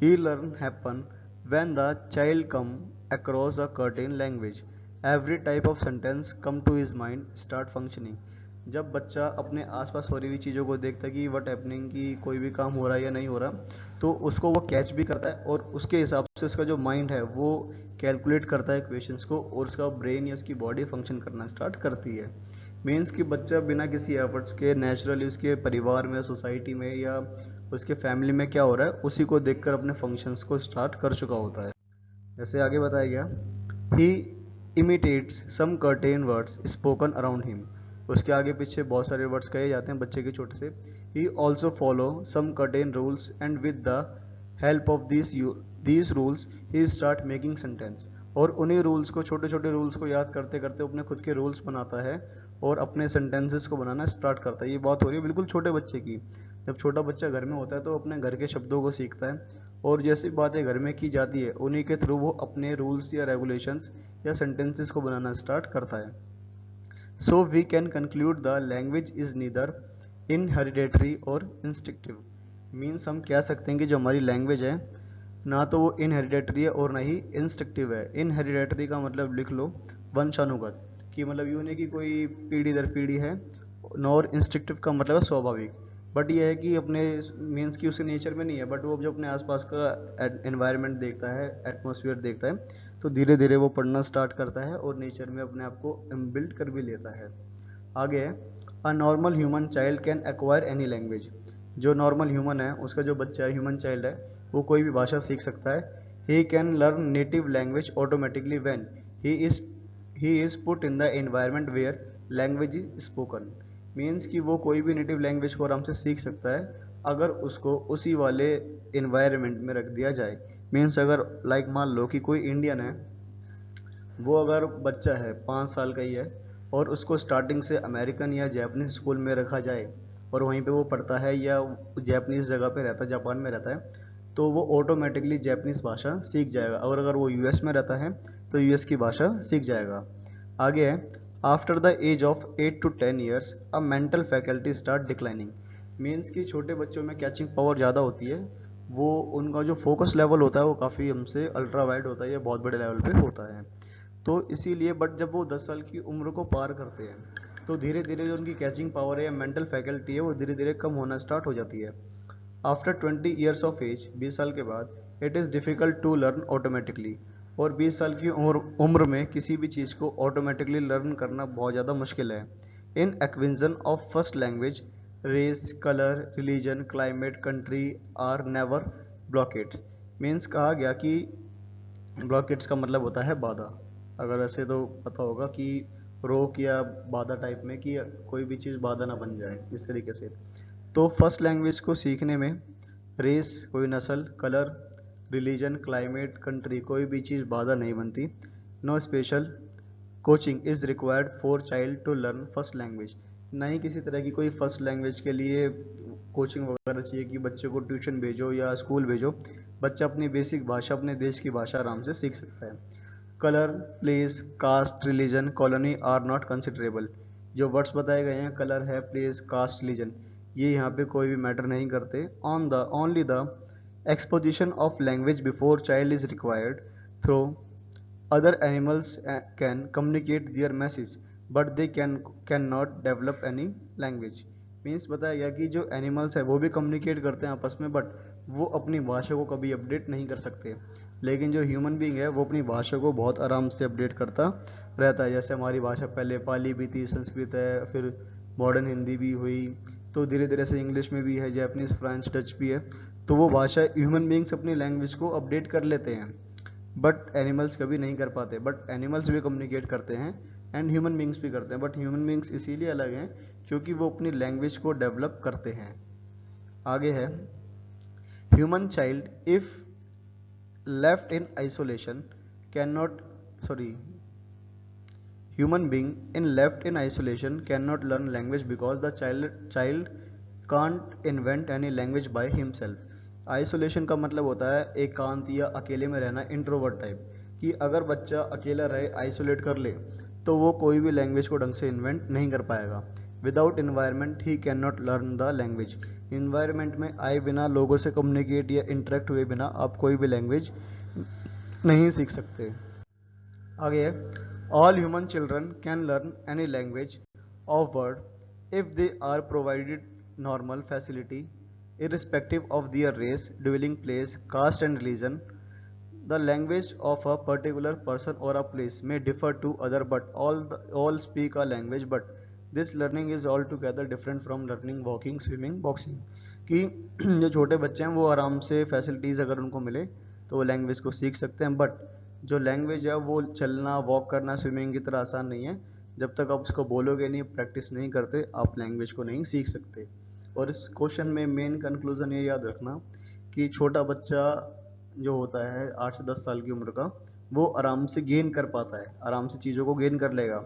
A: He learn happen when the child come across a certain language, every type of sentence come to his mind start functioning। जब बच्चा अपने आसपास हो रही हुई चीज़ों को देखता है कि वट हैपनिंग, की कोई भी काम हो रहा है या नहीं हो रहा, तो उसको वो कैच भी करता है, और उसके हिसाब से उसका जो माइंड है वो कैलकुलेट करता है क्वेश्चंस को, और उसका ब्रेन या उसकी बॉडी फंक्शन करना स्टार्ट करती है। मीन्स कि बच्चा बिना किसी एफर्ट्स के नेचुरली उसके परिवार में, सोसाइटी में या उसके फैमिली में क्या हो रहा है उसी को देखकर अपने फंक्शंस को स्टार्ट कर चुका होता है। जैसे आगे बताया गया, he imitates some certain words spoken around him. उसके आगे पीछे बहुत सारे वर्ड्स कहे जाते हैं बच्चे के छोटे से। He also follow some certain rules and with the help of these rules he start making sentence. और उन्हीं रूल्स को, छोटे छोटे रूल्स को याद करते करते अपने खुद के रूल्स बनाता है और अपने सेंटेंसेस को बनाना स्टार्ट करता है। ये बात हो रही है बिल्कुल छोटे बच्चे की। जब छोटा बच्चा घर में होता है तो अपने घर के शब्दों को सीखता है, और जैसी बातें घर में की जाती है उन्हीं के थ्रू वो अपने रूल्स या रेगुलेशंस या सेंटेंसेस को बनाना स्टार्ट करता है। So we can conclude the language is neither hereditary और इंस्टिक्टिव। मीन्स हम कह सकते हैं कि जो हमारी लैंग्वेज है ना तो वो इनहेरिडेटरी है और ना ही इंस्टिक्टिव है। इनहेरिडेटरी का मतलब लिख लो वंशानुगत, कि मतलब यूँ नहीं कि कोई पीढ़ी दर पीढ़ी है, नॉर इंस्टिक्टिव का मतलब है स्वाभाविक। बट ये है कि अपने मीन्स की उसके नेचर में नहीं है, बट वो जो अपने आसपास का एनवायरनमेंट देखता है, एटमॉस्फेयर देखता है, तो धीरे धीरे वो पढ़ना स्टार्ट करता है और नेचर में अपने आप को बिल्ड कर भी लेता है। आगे, a normal human child can acquire any language. जो नॉर्मल ह्यूमन है, उसका जो बच्चा है, ह्यूमन चाइल्ड है, वो कोई भी भाषा सीख सकता है। He can learn native language automatically when he is he is put in the environment where language is spoken. Means कि वो कोई भी नेटिव लैंग्वेज को आराम से सीख सकता है अगर उसको उसी वाले इन्वायरमेंट में रख दिया जाए। मीन्स अगर लाइक मान लो कि कोई इंडियन है, वो अगर बच्चा है 5 साल का ही है, और उसको स्टार्टिंग से अमेरिकन या जैपनीज स्कूल में रखा जाए और वहीं पे वो पढ़ता है या जैपनीज जगह पे रहता है, जापान में रहता है, तो वो ऑटोमेटिकली जैपनीज भाषा सीख जाएगा। और अगर वो यूएस में रहता है तो यूएस की भाषा सीख जाएगा। आगे है, after the age of 8 to 10 years a mental faculty start declining. Means कि छोटे बच्चों में कैचिंग पावर ज़्यादा होती है, वो उनका जो फोकस लेवल होता है वो काफ़ी हमसे अल्ट्रा वाइड होता है या बहुत बड़े लेवल पे होता है। तो इसीलिए बट जब वो 10 साल की उम्र को पार करते हैं तो धीरे धीरे जो उनकी कैचिंग पावर है या मेंटल फैकल्टी है वो धीरे धीरे कम होना स्टार्ट हो जाती है। आफ्टर 20 ईयर्स ऑफ एज, 20 साल के बाद, it is difficult to learn automatically. और 20 साल की उम्र में किसी भी चीज़ को ऑटोमेटिकली लर्न करना बहुत ज़्यादा मुश्किल है। In acquisition of first language, race, colour, religion, climate, country are never blockades. Means कहा गया कि ब्लॉकेट्स का मतलब होता है बाधा। अगर वैसे तो पता होगा कि रोक या बाधा टाइप में, कि कोई भी चीज़ बाधा ना बन जाए इस तरीके से। तो फर्स्ट लैंग्वेज को सीखने में रेस, कोई नस्ल, कलर, रिलीजन, क्लाइमेट, कंट्री, कोई भी चीज़ बाधा नहीं बनती। No special coaching is required for child to learn first language. ना ही किसी तरह की कोई फर्स्ट लैंग्वेज के लिए कोचिंग वगैरह चाहिए कि बच्चे को ट्यूशन भेजो या स्कूल भेजो। बच्चा अपनी बेसिक भाषा, अपने देश की भाषा आराम से सीख सकता है। Colour, place, caste, religion, colony are not considerable. जो वर्ड्स बताए गए हैं, कलर है, प्लेस, कास्ट, रिलीजन, ये यहाँ पे कोई भी मैटर नहीं करते। On the only the exposition of language before child is required through other animals can communicate their message but they can not develop any language। Means बताया गया कि जो एनिमल्स है वो भी कम्युनिकेट करते हैं आपस में, बट वो अपनी भाषा को कभी अपडेट नहीं कर सकते। लेकिन जो ह्यूमन बीइंग है वो अपनी भाषा को बहुत आराम से अपडेट करता रहता है। जैसे हमारी भाषा पहले पाली भी थी, संस्कृत है, फिर मॉडर्न हिंदी भी हुई, तो धीरे धीरे से इंग्लिश में भी है, जैपनीज, फ्रेंच, डच भी है। तो वो भाषा ह्यूमन बीइंग्स अपनी लैंग्वेज को अपडेट कर लेते हैं, बट एनिमल्स कभी नहीं कर पाते। बट एनिमल्स भी कम्युनिकेट करते हैं एंड ह्यूमन बींग्स भी करते हैं, बट ह्यूमन बींग्स इसीलिए अलग हैं क्योंकि वो अपनी लैंग्वेज को डेवलप करते हैं। आगे है, human child if left in isolation can not sorry human being in left in isolation cannot learn language because the child can't invent any language by himself। Isolation का मतलब होता है एकांत या अकेले में रहना, इंट्रोवर्ट टाइप, कि अगर बच्चा अकेला रहे, आइसोलेट कर ले, तो वो कोई भी लैंग्वेज को ढंग से इन्वेंट नहीं कर पाएगा। Without environment he can not learn the language. Environment में आए बिना, लोगों से कम्युनिकेट या इंटरेक्ट हुए बिना आप कोई भी लैंग्वेज नहीं सीख सकते। आगे है, all human children can learn any language of word if they are provided normal facility irrespective of their race, dwelling place, caste and religion। The language of a particular person or a place may differ to other, but all speak a language, but this learning is altogether different from learning walking, swimming, boxing। कि जो छोटे बच्चे हैं वो आराम से फैसिलिटीज़ अगर उनको मिले तो वो लैंग्वेज को सीख सकते हैं, बट जो लैंग्वेज है वो चलना, वॉक करना, स्विमिंग की तरह आसान नहीं है। जब तक आप उसको बोलोगे नहीं, प्रैक्टिस नहीं करते, आप लैंग्वेज को नहीं सीख सकते। और इस क्वेश्चन में मेन कंक्लूजन ये याद रखना कि छोटा बच्चा जो होता है 8 से 10 साल की उम्र का, वो आराम से गेन कर पाता है, आराम से चीज़ों को गेन कर लेगा,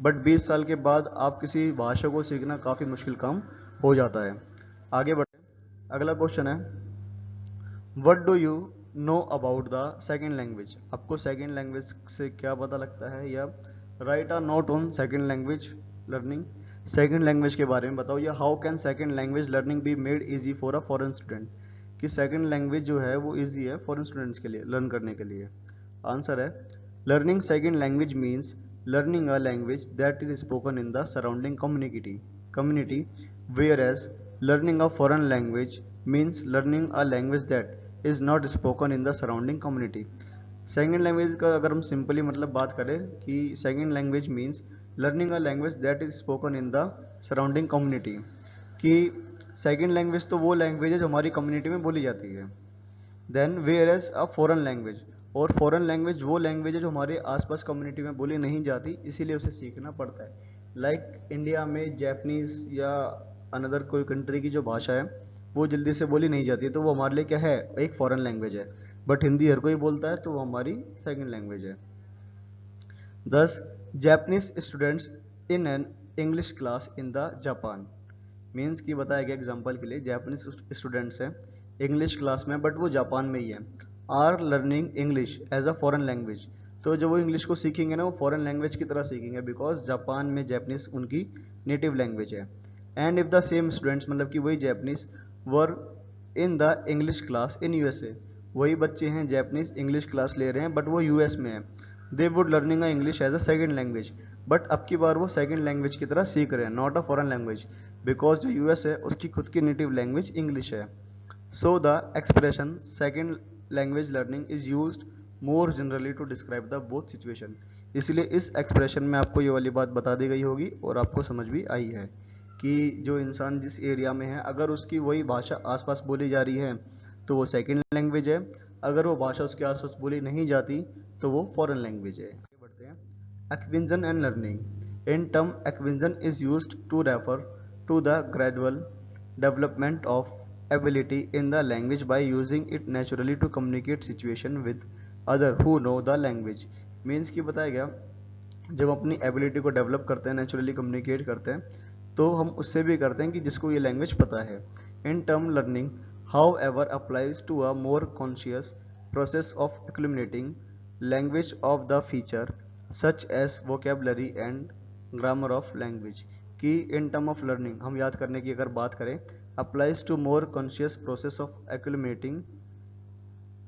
A: बट 20 साल के बाद आप किसी भाषा को सीखना काफ़ी मुश्किल काम हो जाता है। आगे बढ़े, अगला क्वेश्चन है, what do you know about the second language. आपको सेकेंड लैंग्वेज से क्या पता लगता है, या right a note on second language learning. Second language के बारे में बताओ, या how can second language learning be made easy for a foreign student. कि सेकेंड लैंग्वेज जो है वो इजी है फॉरेन स्टूडेंट्स के लिए लर्न करने के लिए। आंसर है, learning second language means learning a language that is spoken in the surrounding community whereas learning a foreign language means learning a language that is not spoken in the surrounding community. Second language का अगर हम सिंपली मतलब बात करें कि second language means learning a language that is spoken in the surrounding community. कि सेकेंड लैंग्वेज तो वो लैंग्वेज है जो हमारी कम्युनिटी में बोली जाती है। Then whereas a foreign language, और फॉरेन लैंग्वेज वो लैंग्वेज है जो हमारे आसपास कम्युनिटी में बोली नहीं जाती, इसीलिए उसे सीखना पड़ता है। लाइक इंडिया में जैपनीज या अनदर कोई कंट्री की जो भाषा है वो जल्दी से बोली नहीं जाती है, तो वो हमारे लिए क्या है, एक फॉरेन लैंग्वेज है। बट हिंदी हर कोई बोलता है, तो वो हमारी सेकेंड लैंग्वेज है। Thus, Japanese students in an English class in the Japan. Means की बताया गया एग्जाम्पल के लिए, जापानीज स्टूडेंट्स हैं इंग्लिश क्लास में, बट वो जापान में ही है, are learning English as a foreign language. तो जो वो इंग्लिश को सीखेंगे ना, वो फॉरेन लैंग्वेज की तरह सीखेंगे, बिकॉज जापान में जापानीज उनकी नेटिव लैंग्वेज है। And if the same students, मतलब कि वही Japanese were in the English class in USA, वही बच्चे हैं जापानीज इंग्लिश क्लास ले रहे हैं बट वो यूएस में है, they would learning English as a second language. But अब की बार वो सेकेंड लैंग्वेज की तरह सीख रहे हैं, not a foreign language, because जो यूएस है उसकी खुद की नेटिव लैंग्वेज इंग्लिश है। So the expression second language learning is used more generally to describe the both situation. इसलिए इस एक्सप्रेशन में आपको ये वाली बात बता दी गई होगी और आपको समझ भी आई है कि जो इंसान जिस एरिया में है अगर उसकी वही भाषा आसपास बोली जा रही है तो वो सेकंड लैंग्वेज है, अगर वो भाषा उसके आसपास बोली नहीं जाती तो वो फॉरेन लैंग्वेज है। आगे बढ़ते हैं। Acquisition and learning. In term acquisition is used to refer to the gradual development of ability in the language by using it naturally to communicate situation with other who know the language। Means की बताया गया जब अपनी एबिलिटी को डेवलप करते हैं, नेचुरली कम्युनिकेट करते हैं, तो हम उससे भी करते हैं कि जिसको ये लैंग्वेज पता है। In term learning however applies to a more conscious process of accumulating language of the feature such as vocabulary and grammar of language. कि इन टर्म ऑफ लर्निंग हम याद करने की अगर बात करें, applies to more conscious process of accumulating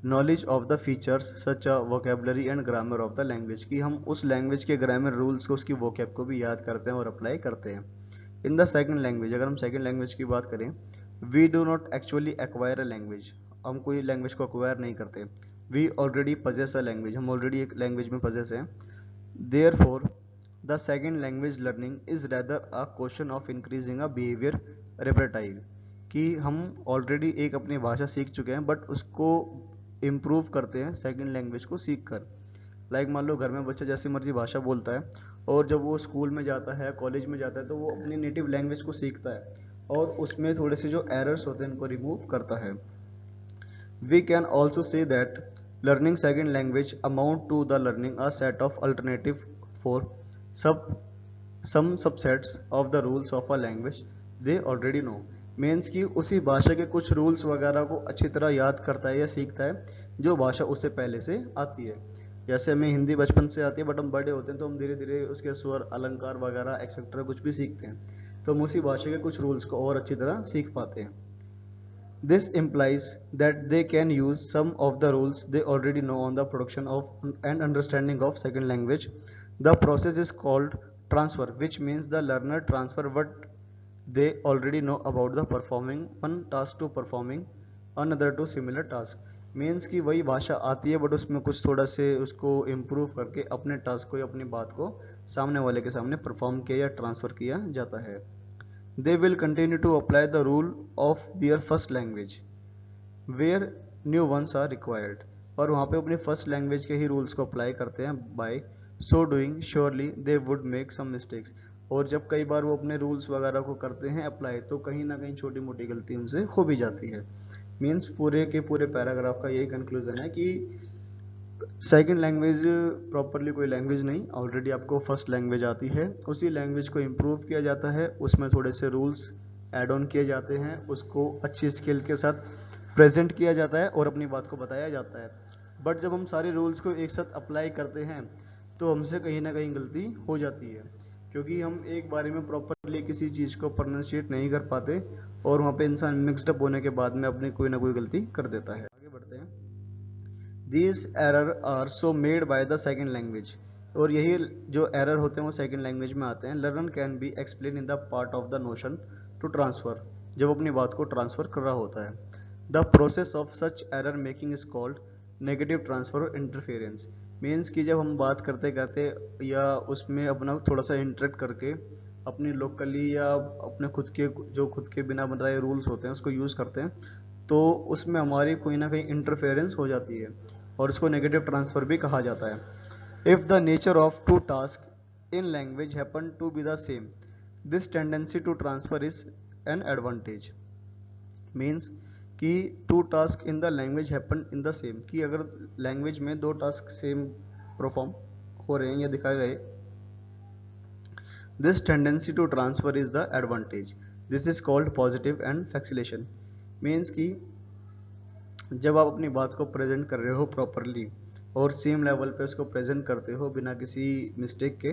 A: knowledge of the features such a vocabulary and grammar of the language. कि हम उस लैंग्वेज के ग्रामर रूल्स को, उसकी वोकेब को भी याद करते हैं और अप्लाई करते हैं। इन द सेकंड लैंग्वेज, अगर हम सेकंड लैंग्वेज की बात करें, we do not actually acquire a language. हम कोई लैंग्वेज को एक्वायर नहीं करते। We already possess a language, हम ऑलरेडी एक लैंग्वेज में पजेस हैं। Therefore the second language learning is rather a question of increasing a behaviour repertoire. कि हम ऑलरेडी एक अपनी भाषा सीख चुके हैं बट उसको इम्प्रूव करते हैं सेकंड लैंग्वेज को सीख कर। लाइक मान लो घर में बच्चा जैसी मर्जी भाषा बोलता है और जब वो स्कूल में जाता है, कॉलेज में जाता है, तो वो अपनी नेटिव लैंग्वेज को सीखता है और उसमें थोड़े से जो एरर्स होते हैं उनको रिमूव करता है। We can also say that learning second language amount to the learning a set of alternative for sub some subsets of the rules of a language they already know। Means कि उसी भाषा के कुछ रूल्स वगैरह को अच्छी तरह याद करता है या सीखता है जो भाषा उससे पहले से आती है। जैसे हमें हिंदी बचपन से आती है बट हम बड़े होते हैं तो हम धीरे धीरे उसके स्वर, अलंकार वगैरह एक्सेट्रा कुछ भी सीखते हैं, तो हम उसी भाषा के कुछ रूल्स को और अच्छी तरह सीख पाते हैं। This implies that they can use some of the rules they already know on the production of and understanding of second language। The process is called transfer, which means the learner transfer what they already know about the performing one task to performing another to similar task। Means कि वही भाषा आती है बट उसमें कुछ थोड़ा से उसको इम्प्रूव करके अपने टास्क को या अपनी बात को सामने वाले के सामने परफॉर्म किया या ट्रांसफर किया जाता है। They will continue to apply the rule of their first language where new ones are required। और वहाँ पे अपनी फर्स्ट लैंग्वेज के ही रूल्स को अप्लाई करते हैं। By so doing surely they would make some mistakes. और जब कई बार वो अपने रूल्स वगैरह को करते हैं अप्लाई तो कहीं ना कहीं छोटी मोटी गलती उनसे हो भी जाती है। मीन्स पूरे के पूरे पैराग्राफ का यही कंक्लूजन है कि सेकंड लैंग्वेज प्रॉपरली कोई लैंग्वेज नहीं, ऑलरेडी आपको फर्स्ट लैंग्वेज आती है, उसी लैंग्वेज को इम्प्रूव किया जाता है, उसमें थोड़े से रूल्स ऐड ऑन किए जाते हैं, उसको अच्छी स्किल के साथ प्रेजेंट किया जाता है और अपनी बात को बताया जाता है। बट जब हम सारे रूल्स को एक साथ अप्लाई करते हैं तो हमसे कहीं ना कहीं गलती हो जाती है क्योंकि हम एक बारे में प्रॉपरली किसी चीज़ को प्रोनाउंशिएट नहीं कर पाते और वहाँ पे इंसान मिक्सड अप होने के बाद में अपनी कोई ना कोई गलती कर देता है। आगे बढ़ते हैं। These error are so made by the second language। और यही जो एरर होते हैं वो सेकंड लैंग्वेज में आते हैं। Learn can be explain in the part of the notion to transfer, जब अपनी बात को ट्रांसफर कर रहा होता है। The process of such error making is called negative transfer interference. Means कि जब हम बात करते करते या उसमें अपना थोड़ा सा इंटरेक्ट करके अपनी लोकली या अपने खुद के जो खुद के बिना बनाए रूल्स होते हैं उसको यूज़ करते हैं तो उसमें हमारी कोई ना कहीं इंटरफेरेंस हो जाती है और इसको नेगेटिव ट्रांसफर भी कहा जाता है। If the nature of two task in language happen to be the same this tendency to transfer is an advantage. Means कि two task in the language happen in the same, कि अगर लैंग्वेज में दो टास्क सेम परफॉर्म हो रहे हैं या दिखाए गए, this tendency to transfer is the advantage. This is called positive and facilitation. Means कि जब आप अपनी बात को प्रेजेंट कर रहे हो प्रॉपरली और सेम लेवल पे उसको प्रेजेंट करते हो बिना किसी मिस्टेक के,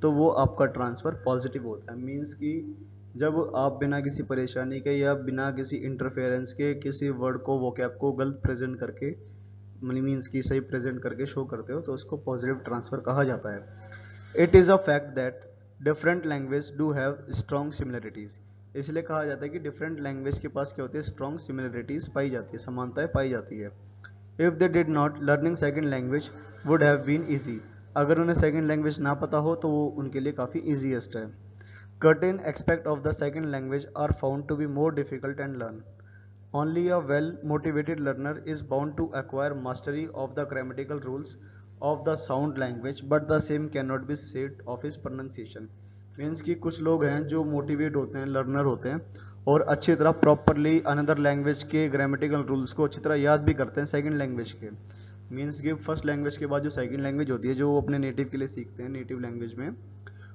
A: तो वो आपका ट्रांसफ़र पॉजिटिव होता है। मीन्स कि जब आप बिना किसी परेशानी के या बिना किसी इंटरफेरेंस के किसी वर्ड को, वोकैब को गलत प्रेजेंट करके, मीन्स कि सही प्रेजेंट करके शो करते हो तो उसको पॉजिटिव ट्रांसफ़र कहा जाता है। It is a fact that different language do have strong similarities. इसलिए कहा जाता है कि डिफरेंट लैंग्वेज के पास क्या होती है, स्ट्रॉन्ग सिमिलरिटीज़ पाई जाती है, समानताएं पाई जाती है। If they did not, learning second language would have been easy. अगर उन्हें सेकेंड लैंग्वेज ना पता हो तो वो उनके लिए काफ़ी ईजीएस्ट है। Certain aspects of the second language are found to be more difficult and learn. Only a well-motivated learner is bound to acquire mastery of the grammatical rules of the sound language, but the same cannot be said of his pronunciation. Means कि कुछ लोग हैं जो मोटिवेट होते हैं, लर्नर होते हैं और अच्छी तरह प्रॉपरली अनदर लैंग्वेज के ग्रामेटिकल रूल्स को अच्छी तरह याद भी करते हैं सेकंड लैंग्वेज के। मीन्स कि फर्स्ट लैंग्वेज के बाद जो सेकंड लैंग्वेज होती है जो वो अपने नेटिव के लिए सीखते हैं नेटिव लैंग्वेज में,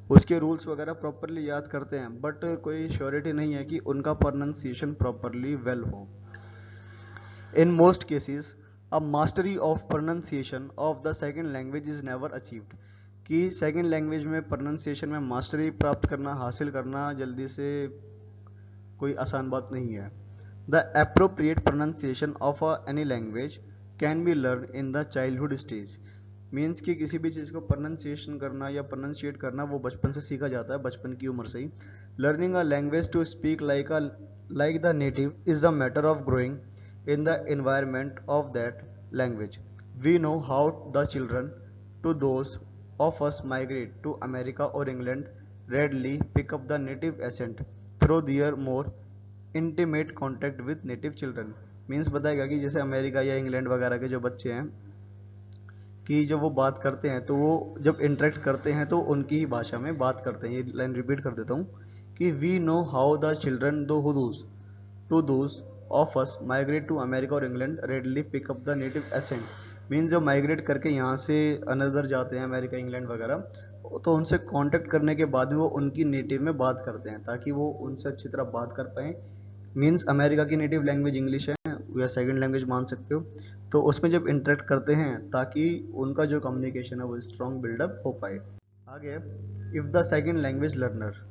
A: उसके रूल्स वगैरह प्रॉपरली याद करते हैं, बट कोई श्योरिटी नहीं है कि उनका प्रोनाउंसिएशन प्रॉपरली वेल हो। In most cases a mastery of pronunciation of the second language is never achieved. कि सेकंड लैंग्वेज में प्रोनाउंसिएशन में मास्टरी प्राप्त करना, हासिल करना जल्दी से कोई आसान बात नहीं है। The appropriate pronunciation of any language can be learn in the childhood stage. Means कि किसी भी चीज़ को प्रोनाउंसिएशन करना या प्रोनाउंशिएट करना वो बचपन से सीखा जाता है, बचपन की उम्र से ही। Learning a language to speak like the native is a matter of growing in the environment of that language. We know how the children to those of us migrate to America or England readily pick up the native accent through their more intimate contact with native children। Means बताएगा कि जैसे अमेरिका या इंग्लैंड वगैरह के जो बच्चे हैं कि जब वो बात करते हैं तो वो जब इंटरेक्ट करते हैं तो उनकी ही भाषा में बात करते हैं। ये लाइन रिपीट कर देता हूँ कि we know how the children दो हुदूस to those of us migrate to America और England readily pick up the native accent. Means जब माइग्रेट करके यहाँ से अनदर जाते हैं अमेरिका इंग्लैंड वगैरह, तो उनसे कांटेक्ट करने के बाद में वो उनकी नेटिव में बात करते हैं ताकि वो उनसे अच्छी तरह बात कर पाएँ। मीन्स अमेरिका की नेटिव लैंग्वेज इंग्लिश है या सेकंड लैंग्वेज मान सकते हो, तो उसमें जब इंटरेक्ट करते हैं ताकि उनका जो कम्युनिकेशन है वो स्ट्रॉन्ग बिल्डअप हो पाए। आगे, if the second language learner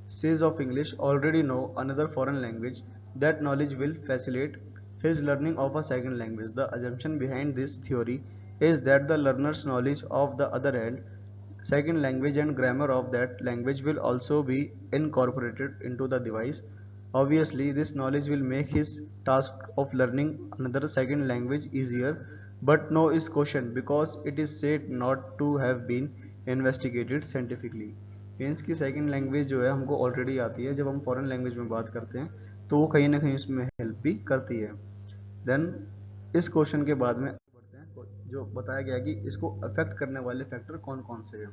A: says of English already know another foreign language, that knowledge will facilitate his learning of a second language. The assumption behind this theory is that the learner's knowledge of the other hand second language and grammar of that language will also be incorporated into the device. Obviously, this knowledge will make his task of learning another second language easier, but no is cautioned because it is said not to have been investigated scientifically। Means की सेकंड लैंग्वेज जो है हमको ऑलरेडी आती है, जब हम फॉरेन लैंग्वेज में बात करते हैं तो वो कहीं ना कहीं उसमें हेल्प भी करती है। देन इस क्वेश्चन के बाद में बढ़ते हैं जो बताया गया कि इसको अफेक्ट करने वाले फैक्टर कौन कौन से हैं।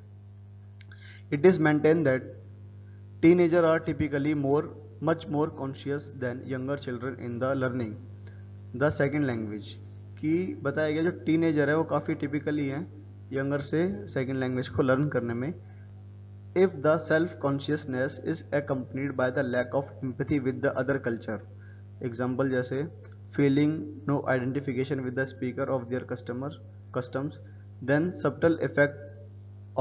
A: It is maintain that teenager are typically much more conscious than younger children in the learning the second language. कि बताया गया जो टीनेजर है वो काफ़ी टिपिकली है यंगर से सेकेंड लैंग्वेज को लर्न करने में। If the self-consciousness is accompanied by the lack of empathy with the other culture, example जैसे feeling no identification with the speaker of their customs, then subtle effect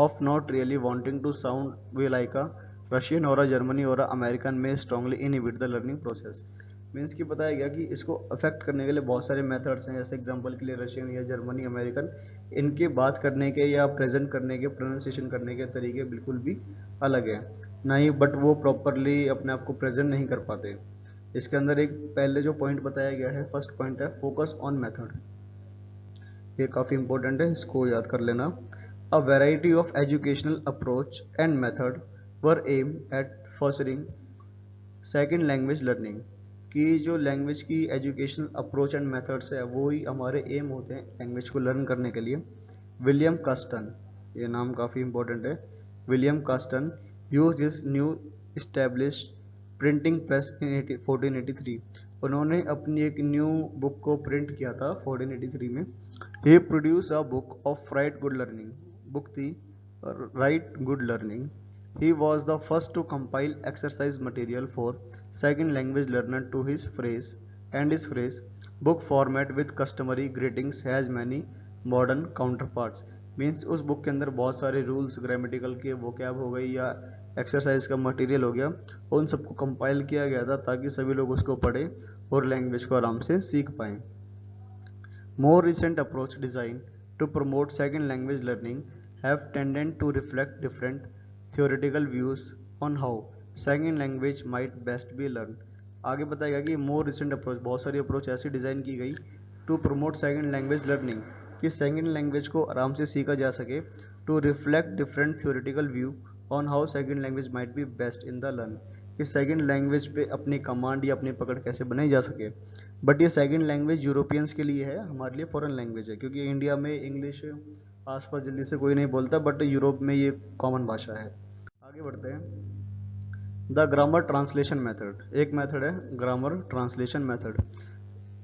A: of not really wanting to sound be like a Russian or a Germany or a American may strongly inhibit the learning process। Means कि बताया गया कि इसको अफेक्ट करने के लिए बहुत सारे मेथड्स हैं, जैसे एग्जांपल के लिए रशियन या जर्मनी अमेरिकन, इनके बात करने के या प्रेजेंट करने के प्रोनाउंसिएशन करने के तरीके बिल्कुल भी अलग है नहीं, बट वो प्रॉपरली अपने आप को प्रेजेंट नहीं कर पाते। इसके अंदर एक पहले जो पॉइंट बताया गया है, फर्स्ट पॉइंट है फोकस ऑन मेथड। ये काफ़ी इंपॉर्टेंट है, इसको याद कर लेना। A variety of educational approach and method were aim at fostering second language learning. कि जो लैंग्वेज की एजुकेशनल अप्रोच एंड मेथड्स है वो ही हमारे एम होते हैं लैंग्वेज को लर्न करने के लिए। विलियम कास्टन, ये नाम काफ़ी इंपॉर्टेंट है, William Caxton use this new establish printing press in 1483। उन्होंने अपनी एक न्यू बुक को प्रिंट किया था 1483 में। He produce a book of right good learning, book थी right good learning. He was the first to compile exercise material for second language learner to his phrase book format with customary greetings has many modern counterparts। Means उस बुक के अंदर बहुत सारे रूल्स ग्रामेटिकल के वोकैब हो गई या एक्सरसाइज का मटेरियल हो गया, उन सबको कंपाइल किया गया था ताकि सभी लोग उसको पढ़ें और लैंग्वेज को आराम से सीख पाएँ। More recent approach designed to promote second language learning have tended to reflect different theoretical views on how second language might best be learned। आगे बताएगा कि मोर रिसेंट अप्रोच, बहुत सारी अप्रोच ऐसी डिज़ाइन की गई to promote second language learning, कि सेकेंड लैंग्वेज को आराम से सीखा जा सके, to reflect different theoretical view on how second language might be best in the learn, कि सेकेंड लैंग्वेज पे अपनी कमांड या अपनी पकड़ कैसे बनाई जा सके। बट ये सेकेंड लैंग्वेज यूरोपियंस के लिए है, हमारे लिए फॉरेन लैंग्वेज है, क्योंकि इंडिया में इंग्लिश आसपास जल्दी से कोई नहीं बोलता, बट यूरोप में ये कॉमन भाषा है। आगे बढ़ते हैं। द ग्रामर ट्रांसलेशन मेथड, एक मेथड है grammar translation method,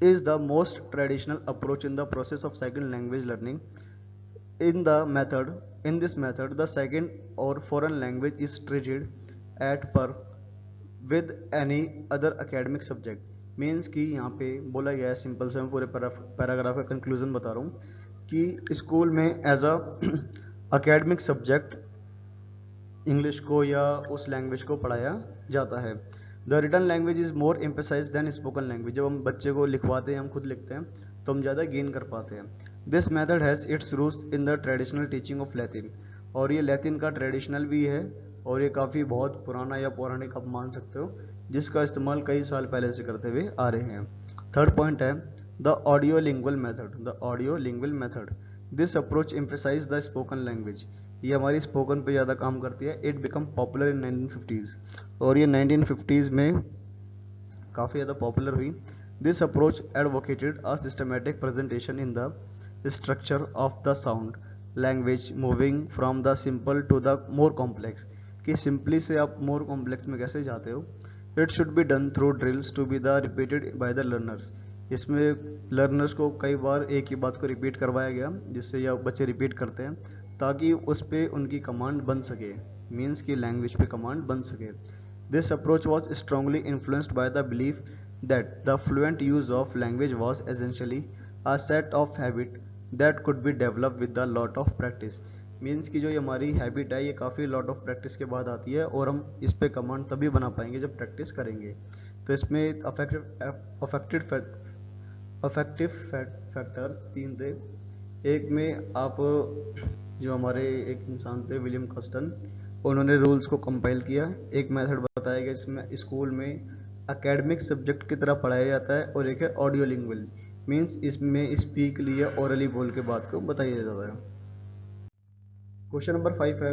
A: is the most traditional approach in the process of second language learning. In this method, the second or foreign language is treated at par with any other academic subject. Means कि यहाँ पे बोला गया है, सिंपल से मैं पूरे पैराग्राफ का कंक्लूजन बता रहा हूँ कि स्कूल में as a academic subject English को या उस लैंग्वेज को पढ़ाया जाता है। The written language is more emphasise than spoken language, जब हम बच्चे को लिखवाते हैं, हम खुद लिखते हैं, तो हम ज़्यादा गेन कर पाते हैं। This method has its roots in the traditional teaching of Latin, और ये लैटिन का ट्रेडिशनल भी है, और ये काफ़ी बहुत पुराना या पौराणिक आप मान सकते हो, जिसका इस्तेमाल कई साल पहले से करते हुए आ रहे हैं। थर्ड पॉइंट है the audio lingual method, the audio lingual method, this approach emphasise the spoken language, ये हमारी स्पोकन पे ज़्यादा काम करती है। It become popular in 1950s, और ये 1950s में काफ़ी ज़्यादा पॉपुलर हुई। This approach advocated a systematic presentation in the structure of the sound language moving from the simple to the more complex, कि सिंपली से आप मोर कॉम्प्लेक्स में कैसे जाते हो। It should be done through drills to be the repeated by the learners, इसमें लर्नर्स को कई बार एक ही बात को रिपीट करवाया गया, जिससे यह बच्चे रिपीट करते हैं ताकि उस पर उनकी कमांड बन सके, मीन्स की लैंग्वेज पे कमांड बन सके। This approach was strongly influenced by the belief that the fluent use of language was essentially a set of habit that could be develop with the lot of practice, means की जो ये हमारी हैबिट है, ये काफ़ी लॉट ऑफ प्रैक्टिस के बाद आती है, और हम इस पे कमांड तभी बना पाएंगे जब प्रैक्टिस करेंगे। तो इसमें अफेक्टिव फैक्टर्स तीन थे। एक में आप जो हमारे एक इंसान थे विलियम कस्टन, उन्होंने रूल्स को कंपाइल किया। एक मेथड बताया गया जिसमें स्कूल में एकेडमिक सब्जेक्ट की तरह पढ़ाया जाता है, और एक है ऑडियो लिंगुअल, मीन्स इसमें स्पीकली या ओरली बोल के बात को बताया जाता है। क्वेश्चन नंबर 5 है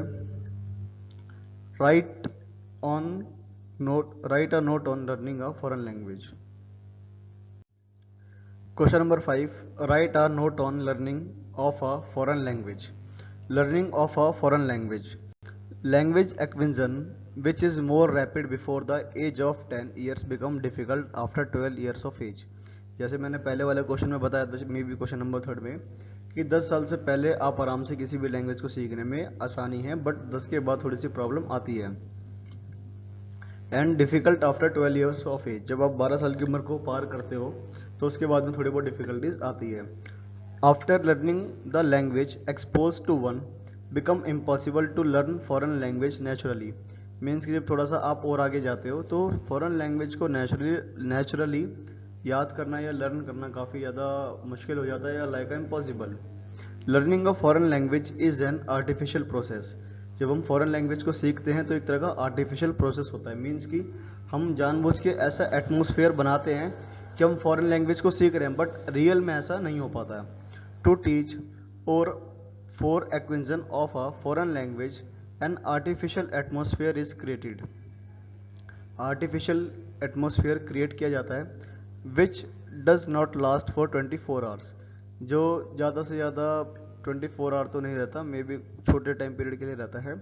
A: write a note on learning a foreign language. Question number 5. Write a note on learning of a foreign language. Learning of a foreign language. Language acquisition, which is more rapid before the age of 10 years, become difficult after 12 years of age. जैसे मैंने पहले वाले क्वेश्चन में बताया था, मे बी क्वेश्चन नंबर 3 में, कि 10 साल से पहले आप आराम से किसी भी लैंग्वेज को सीखने में आसानी है, बट 10 के बाद थोड़ी सी प्रॉब्लम आती है। And difficult after 12 years of age, जब आप 12 साल की उम्र को पार करते हो तो उसके बाद में थोड़ी बहुत डिफिकल्टीज आती है। After learning the language expose to one become impossible to learn foreign language naturally, means कि जब थोड़ा सा आप और आगे जाते हो तो फॉरेन लैंग्वेज को नेचुरली याद करना या लर्न करना काफ़ी ज़्यादा मुश्किल हो जाता है, या like impossible. Learning of foreign language is an artificial process, जब हम फॉरेन लैंग्वेज को सीखते हैं तो एक तरह का आर्टिफिशियल प्रोसेस होता है, मीन्स कि हम जानबूझ के ऐसा एटमोसफेयर बनाते हैं कि हम फॉरेन लैंग्वेज को सीख रहे हैं, बट रियल में ऐसा नहीं हो पाता है। टू टीच और for acquisition of a foreign language an artificial atmosphere is created, artificial atmosphere create किया जाता है which does not last for 24 hours, जो ज़्यादा से ज़्यादा 24 आवर तो नहीं रहता, मे बी छोटे टाइम पीरियड के लिए रहता है।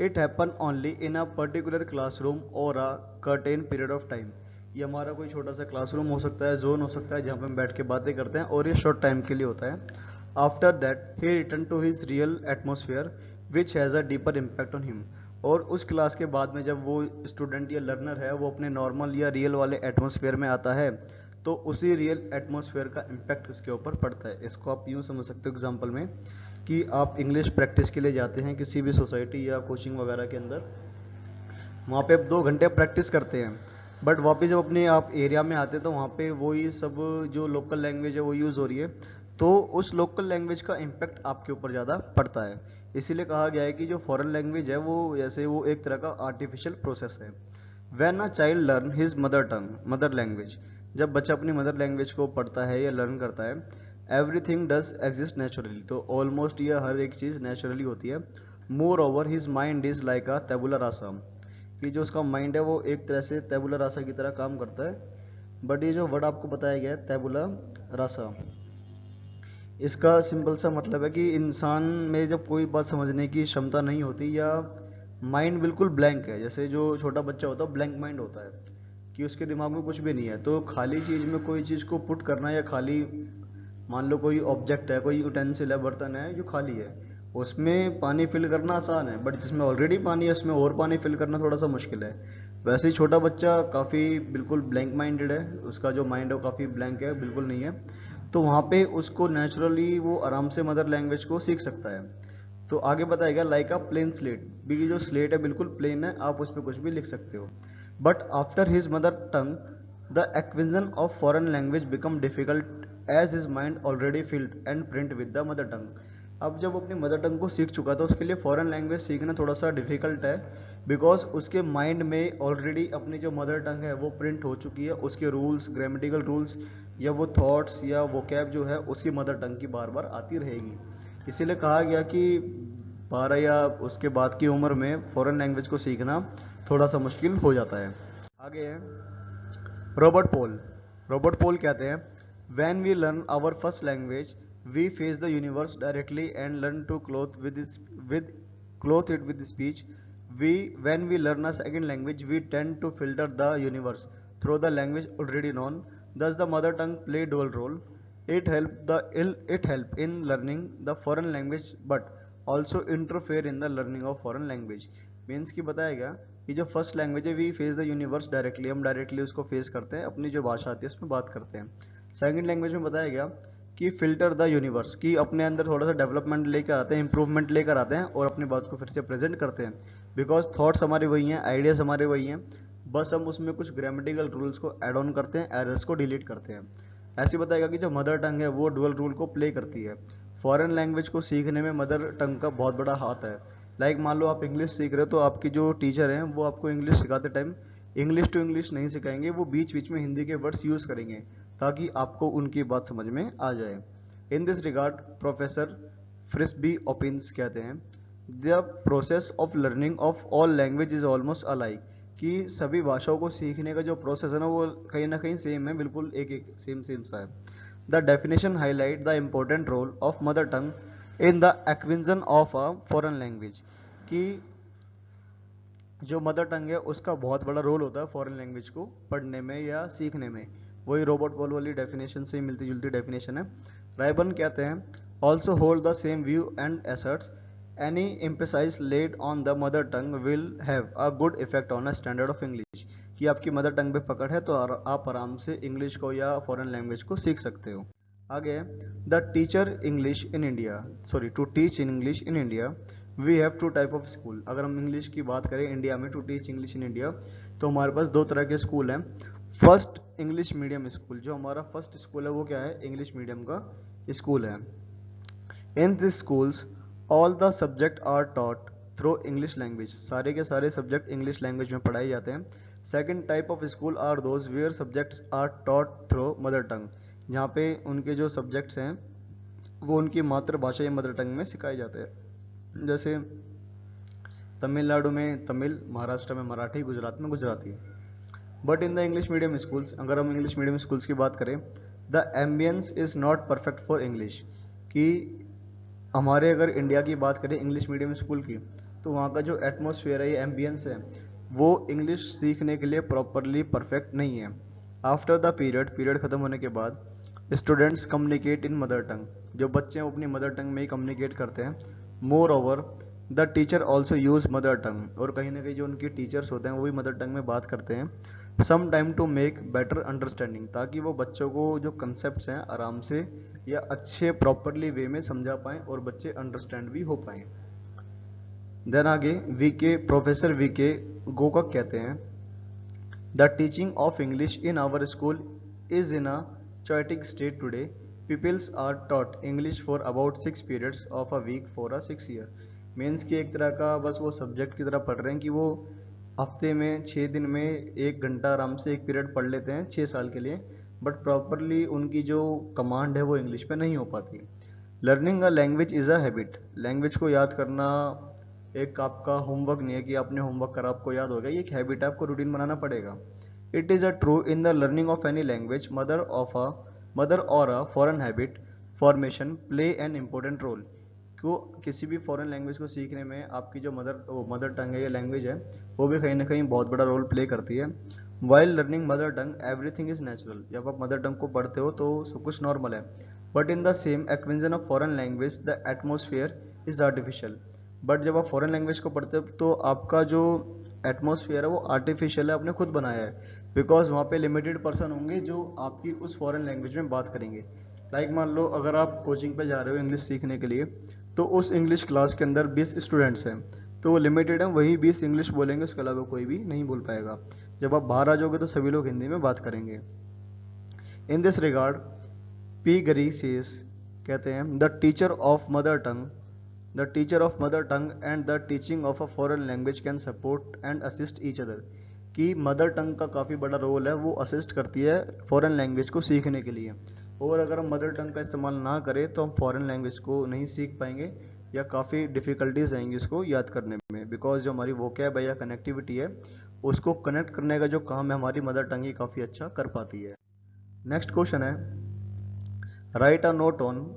A: It happen only in a particular classroom और अ कर्टेन पीरियड ऑफ टाइम, ये हमारा कोई छोटा सा क्लासरूम हो सकता है, जोन हो सकता है, जहाँ पे हम बैठ के बातें करते हैं, और ये शॉर्ट टाइम के लिए होता है। After that he return to his real atmosphere which has a deeper impact on him, और उस क्लास के बाद में जब वो स्टूडेंट या लर्नर है वो अपने नॉर्मल या रियल वाले एटमोसफेयर में आता है, तो उसी रियल एटमोसफेयर का इम्पैक्ट इसके ऊपर पड़ता है। इसको आप यूँ समझ सकते हो एग्जाम्पल में, कि आप इंग्लिश प्रैक्टिस के लिए जाते हैं किसी भी सोसाइटी या कोचिंग वगैरह के अंदर, वहाँ पे आप 2 घंटे प्रैक्टिस करते हैं, बट वापस जब अपने आप एरिया में आते हैं तो वहाँ पे वही सब जो लोकल लैंग्वेज है वो यूज़ हो रही है, तो उस लोकल लैंग्वेज का इम्पैक्ट आपके ऊपर ज़्यादा पड़ता है। इसीलिए कहा गया है कि जो फॉरेन लैंग्वेज है वो जैसे वो एक तरह का आर्टिफिशियल प्रोसेस है। When a child learn his mother language, जब बच्चा अपनी मदर लैंग्वेज को पढ़ता है या लर्न करता है, एवरीथिंग डज एग्जिस्ट नेचुरली, तो ऑलमोस्ट यह हर एक चीज़ नेचुरली होती है। Moreover his mind is like a tabula rasa, कि जो उसका माइंड है वो एक तरह से टेबुला रासा की तरह काम करता है। बट ये जो वर्ड आपको बताया गया है टेबुला रासा, इसका सिंपल सा मतलब है कि इंसान में जब कोई बात समझने की क्षमता नहीं होती या माइंड बिल्कुल ब्लैंक है, जैसे जो छोटा बच्चा होता है ब्लैंक माइंड होता है कि उसके दिमाग में कुछ भी नहीं है, तो खाली चीज़ में कोई चीज़ को पुट करना या खाली मान लो कोई ऑब्जेक्ट है, कोई यूटेंसिल है, बर्तन है जो खाली है, उसमें पानी फिल करना आसान है, बट जिसमें ऑलरेडी पानी है उसमें और पानी फिल करना थोड़ा सा मुश्किल है। वैसे ही छोटा बच्चा काफ़ी बिल्कुल ब्लैंक माइंडेड है, उसका जो माइंड है वो काफ़ी ब्लैंक है, बिल्कुल नहीं है, तो वहाँ पे उसको नेचुरली वो आराम से मदर लैंग्वेज को सीख सकता है। तो आगे बताएगा लाइक अ प्लेन स्लेट, भी जो स्लेट है बिल्कुल प्लेन है, आप उस पर कुछ भी लिख सकते हो। But after his mother tongue the acquisition of foreign language become difficult as his mind already filled and print with the mother tongue. अब जब अपनी मदर टंग को सीख चुका था, उसके लिए फॉरेन लैंग्वेज सीखना थोड़ा सा डिफिकल्ट है, बिकॉज उसके माइंड में ऑलरेडी अपनी जो मदर टंग है वो प्रिंट हो चुकी है, उसके रूल्स, ग्रामेटिकल रूल्स या वो थॉट्स या वोकैब जो है उसकी मदर टंग की बार बार आती रहेगी। इसीलिए कहा गया कि 12 या उसके बाद की उम्र में फॉरेन लैंग्वेज को सीखना थोड़ा सा मुश्किल हो जाता है। आगे है रॉबर्ट पोल। रॉबर्ट पोल कहते हैं when we learn our first language we face the universe directly and learn to with clothe it with speech. We when we learn a second language we tend to filter the universe through the language already known. Thus the mother tongue play dual role. It help in learning the foreign language but also interfere in the learning of foreign language. Means की बताएगा कि जो फर्स्ट लैंग्वेज है we face the universe directly, हम डायरेक्टली उसको फेस करते हैं, अपनी जो भाषा आती है उसमें बात करते हैं। सेकंड लैंग्वेज में बताया गया कि फिल्टर द यूनिवर्स, कि अपने अंदर थोड़ा सा डेवलपमेंट लेकर आते हैं, इंप्रूवमेंट लेकर आते हैं और अपनी बात को फिर से प्रेजेंट करते हैं, बिकॉज थॉट्स हमारे वही हैं, आइडियाज हमारे वही हैं, बस हम उसमें कुछ ग्रामेटिकल रूल्स को ऐड ऑन करते हैं, एरर्स को डिलीट करते हैं। ऐसे बताएगा कि जो मदर टंग है वो डुअल रूल को प्ले करती है। फॉरेन लैंग्वेज को सीखने में मदर टंग का बहुत बड़ा हाथ है। लाइक मान लो आप इंग्लिश सीख रहे हो, तो आपकी जो टीचर हैं वो आपको इंग्लिश सिखाते टाइम इंग्लिश टू इंग्लिश नहीं सिखाएंगे, वो बीच बीच में हिंदी के वर्ड्स यूज करेंगे ताकि आपको उनकी बात समझ में आ जाए। In this regard professor Frisbee opines कहते हैं the process of learning of all language is almost alike, कि सभी भाषाओं को सीखने का जो प्रोसेस है ना वो कहीं ना कहीं सेम है, बिल्कुल एक एक सेम सेम सा है। The definition highlight the important role of mother tongue in the acquisition of a foreign language, कि जो मदर टंग है उसका बहुत बड़ा रोल होता है फॉरेन लैंग्वेज को पढ़ने में या सीखने में। वही रॉबर्ट पॉल वाली डेफिनेशन से मिलती जुलती डेफिनेशन है। रायबर्न कहते हैं also hold the same view and asserts any emphasize laid on the mother tongue will have a good effect on a standard of English, कि आपकी मदर टंग पे पकड़ है तो आप आराम से इंग्लिश को या फॉरेन लैंग्वेज को सीख सकते हो। आगे the teacher English in India, sorry to teach in English in India we have two type of school. अगर हम इंग्लिश की बात करें इंडिया में, to teach English in India, तो हमारे पास दो तरह के स्कूल हैं। फर्स्ट इंग्लिश मीडियम स्कूल, जो हमारा फर्स्ट स्कूल है वो क्या है, इंग्लिश मीडियम का स्कूल है। In this schools all the subject are taught through English language, सारे के सारे सब्जेक्ट इंग्लिश लैंग्वेज में पढ़ाए जाते हैं। Second type of school are those where subjects are taught through mother tongue, जहाँ पे उनके जो सब्जेक्ट्स हैं वो उनकी मातृभाषा या मदर टंग में सिखाए जाते हैं। जैसे तमिलनाडु में तमिल, महाराष्ट्र में मराठी, गुजरात में Gujarati. But in the English medium schools, अगर हम इंग्लिश मीडियम स्कूल्स की बात करें, the ambience is not perfect for English, कि हमारे अगर इंडिया की बात करें इंग्लिश मीडियम स्कूल की, तो वहाँ का जो एटमोसफियर है, एम्बियंस है, वो इंग्लिश सीखने के लिए प्रॉपरली परफेक्ट नहीं है। आफ्टर द पीरियड खत्म होने के बाद students communicate in mother tongue, जो बच्चे हैं वो अपनी मदर टंग में ही कम्युनिकेट करते हैं। More over the teacher also use mother टंग, और कहीं ना कहीं जो उनके टीचर्स होते हैं वो भी मदर टंग में बात करते हैं। Some time to make better understanding, ताकि वो बच्चों को जो कंसेप्ट हैं आराम से या अच्छे प्रॉपरली वे में समझा पाएँ और बच्चे अंडरस्टैंड भी हो पाएँ। देन आगे प्रोफेसर वीके गोकक कहते हैं the teaching of English in our school is in a chaotic state today. Pupils are taught English for about 6 periods of a week for a 6 year. Means कि एक तरह का बस वो सब्जेक्ट की तरह पढ़ रहे हैं कि वो हफ्ते में 6 दिन में 1 घंटा आराम से एक पीरियड पढ़ लेते हैं 6 साल के लिए, बट प्रॉपरली उनकी जो कमांड है वो इंग्लिश पे नहीं हो पाती। Learning a language is a habit. Language को याद करना एक आपका होमवर्क नहीं है कि आपने होमवर्क करा आपको याद हो गया, ये एक हैबिट है, आपको रूटीन बनाना पड़ेगा। It is a true in the learning of any language mother और a foreign habit formation play an important role. क्यों किसी भी फॉरेन लैंग्वेज को सीखने में आपकी जो मदर टंग है या लैंग्वेज है वो भी कहीं ना कहीं बहुत बड़ा रोल प्ले करती है। While learning mother tongue everything is natural. जब आप मदर टंग को पढ़ते हो तो सब कुछ नॉर्मल है। But in the same acquisition of foreign language the atmosphere is artificial. But जब आप फॉरेन लैंग्वेज को पढ़ते हो तो आपका जो एटमोसफियर है वो आर्टिफिशियल है, आपने खुद बनाया है। बिकॉज वहाँ पे लिमिटेड पर्सन होंगे जो आपकी उस फॉरेन लैंग्वेज में बात करेंगे। लाइक मान लो अगर आप कोचिंग पे जा रहे हो इंग्लिश सीखने के लिए, तो उस इंग्लिश क्लास के अंदर 20 स्टूडेंट्स हैं, तो वो लिमिटेड है, वही 20 इंग्लिश बोलेंगे, उसके अलावा कोई भी नहीं बोल पाएगा। जब आप बाहर आ जाओगे तो सभी लोग हिंदी में बात करेंगे। इन दिस रिगार्ड पी गरी सेज, कहते हैं the teacher of mother tongue and the teaching of a foreign language can support and assist each other. कि मदर टंग का काफ़ी बड़ा रोल है, वो असिस्ट करती है फॉरेन लैंग्वेज को सीखने के लिए। और अगर हम मदर टंग का इस्तेमाल ना करें तो हम फॉरेन लैंग्वेज को नहीं सीख पाएंगे या काफ़ी डिफ़िकल्टीज आएंगी उसको याद करने में। बिकॉज जो हमारी वोकैब है या कनेक्टिविटी है, उसको कनेक्ट करने का जो काम है हमारी मदर टंग ही काफ़ी अच्छा कर पाती है। नेक्स्ट क्वेश्चन है, write a note on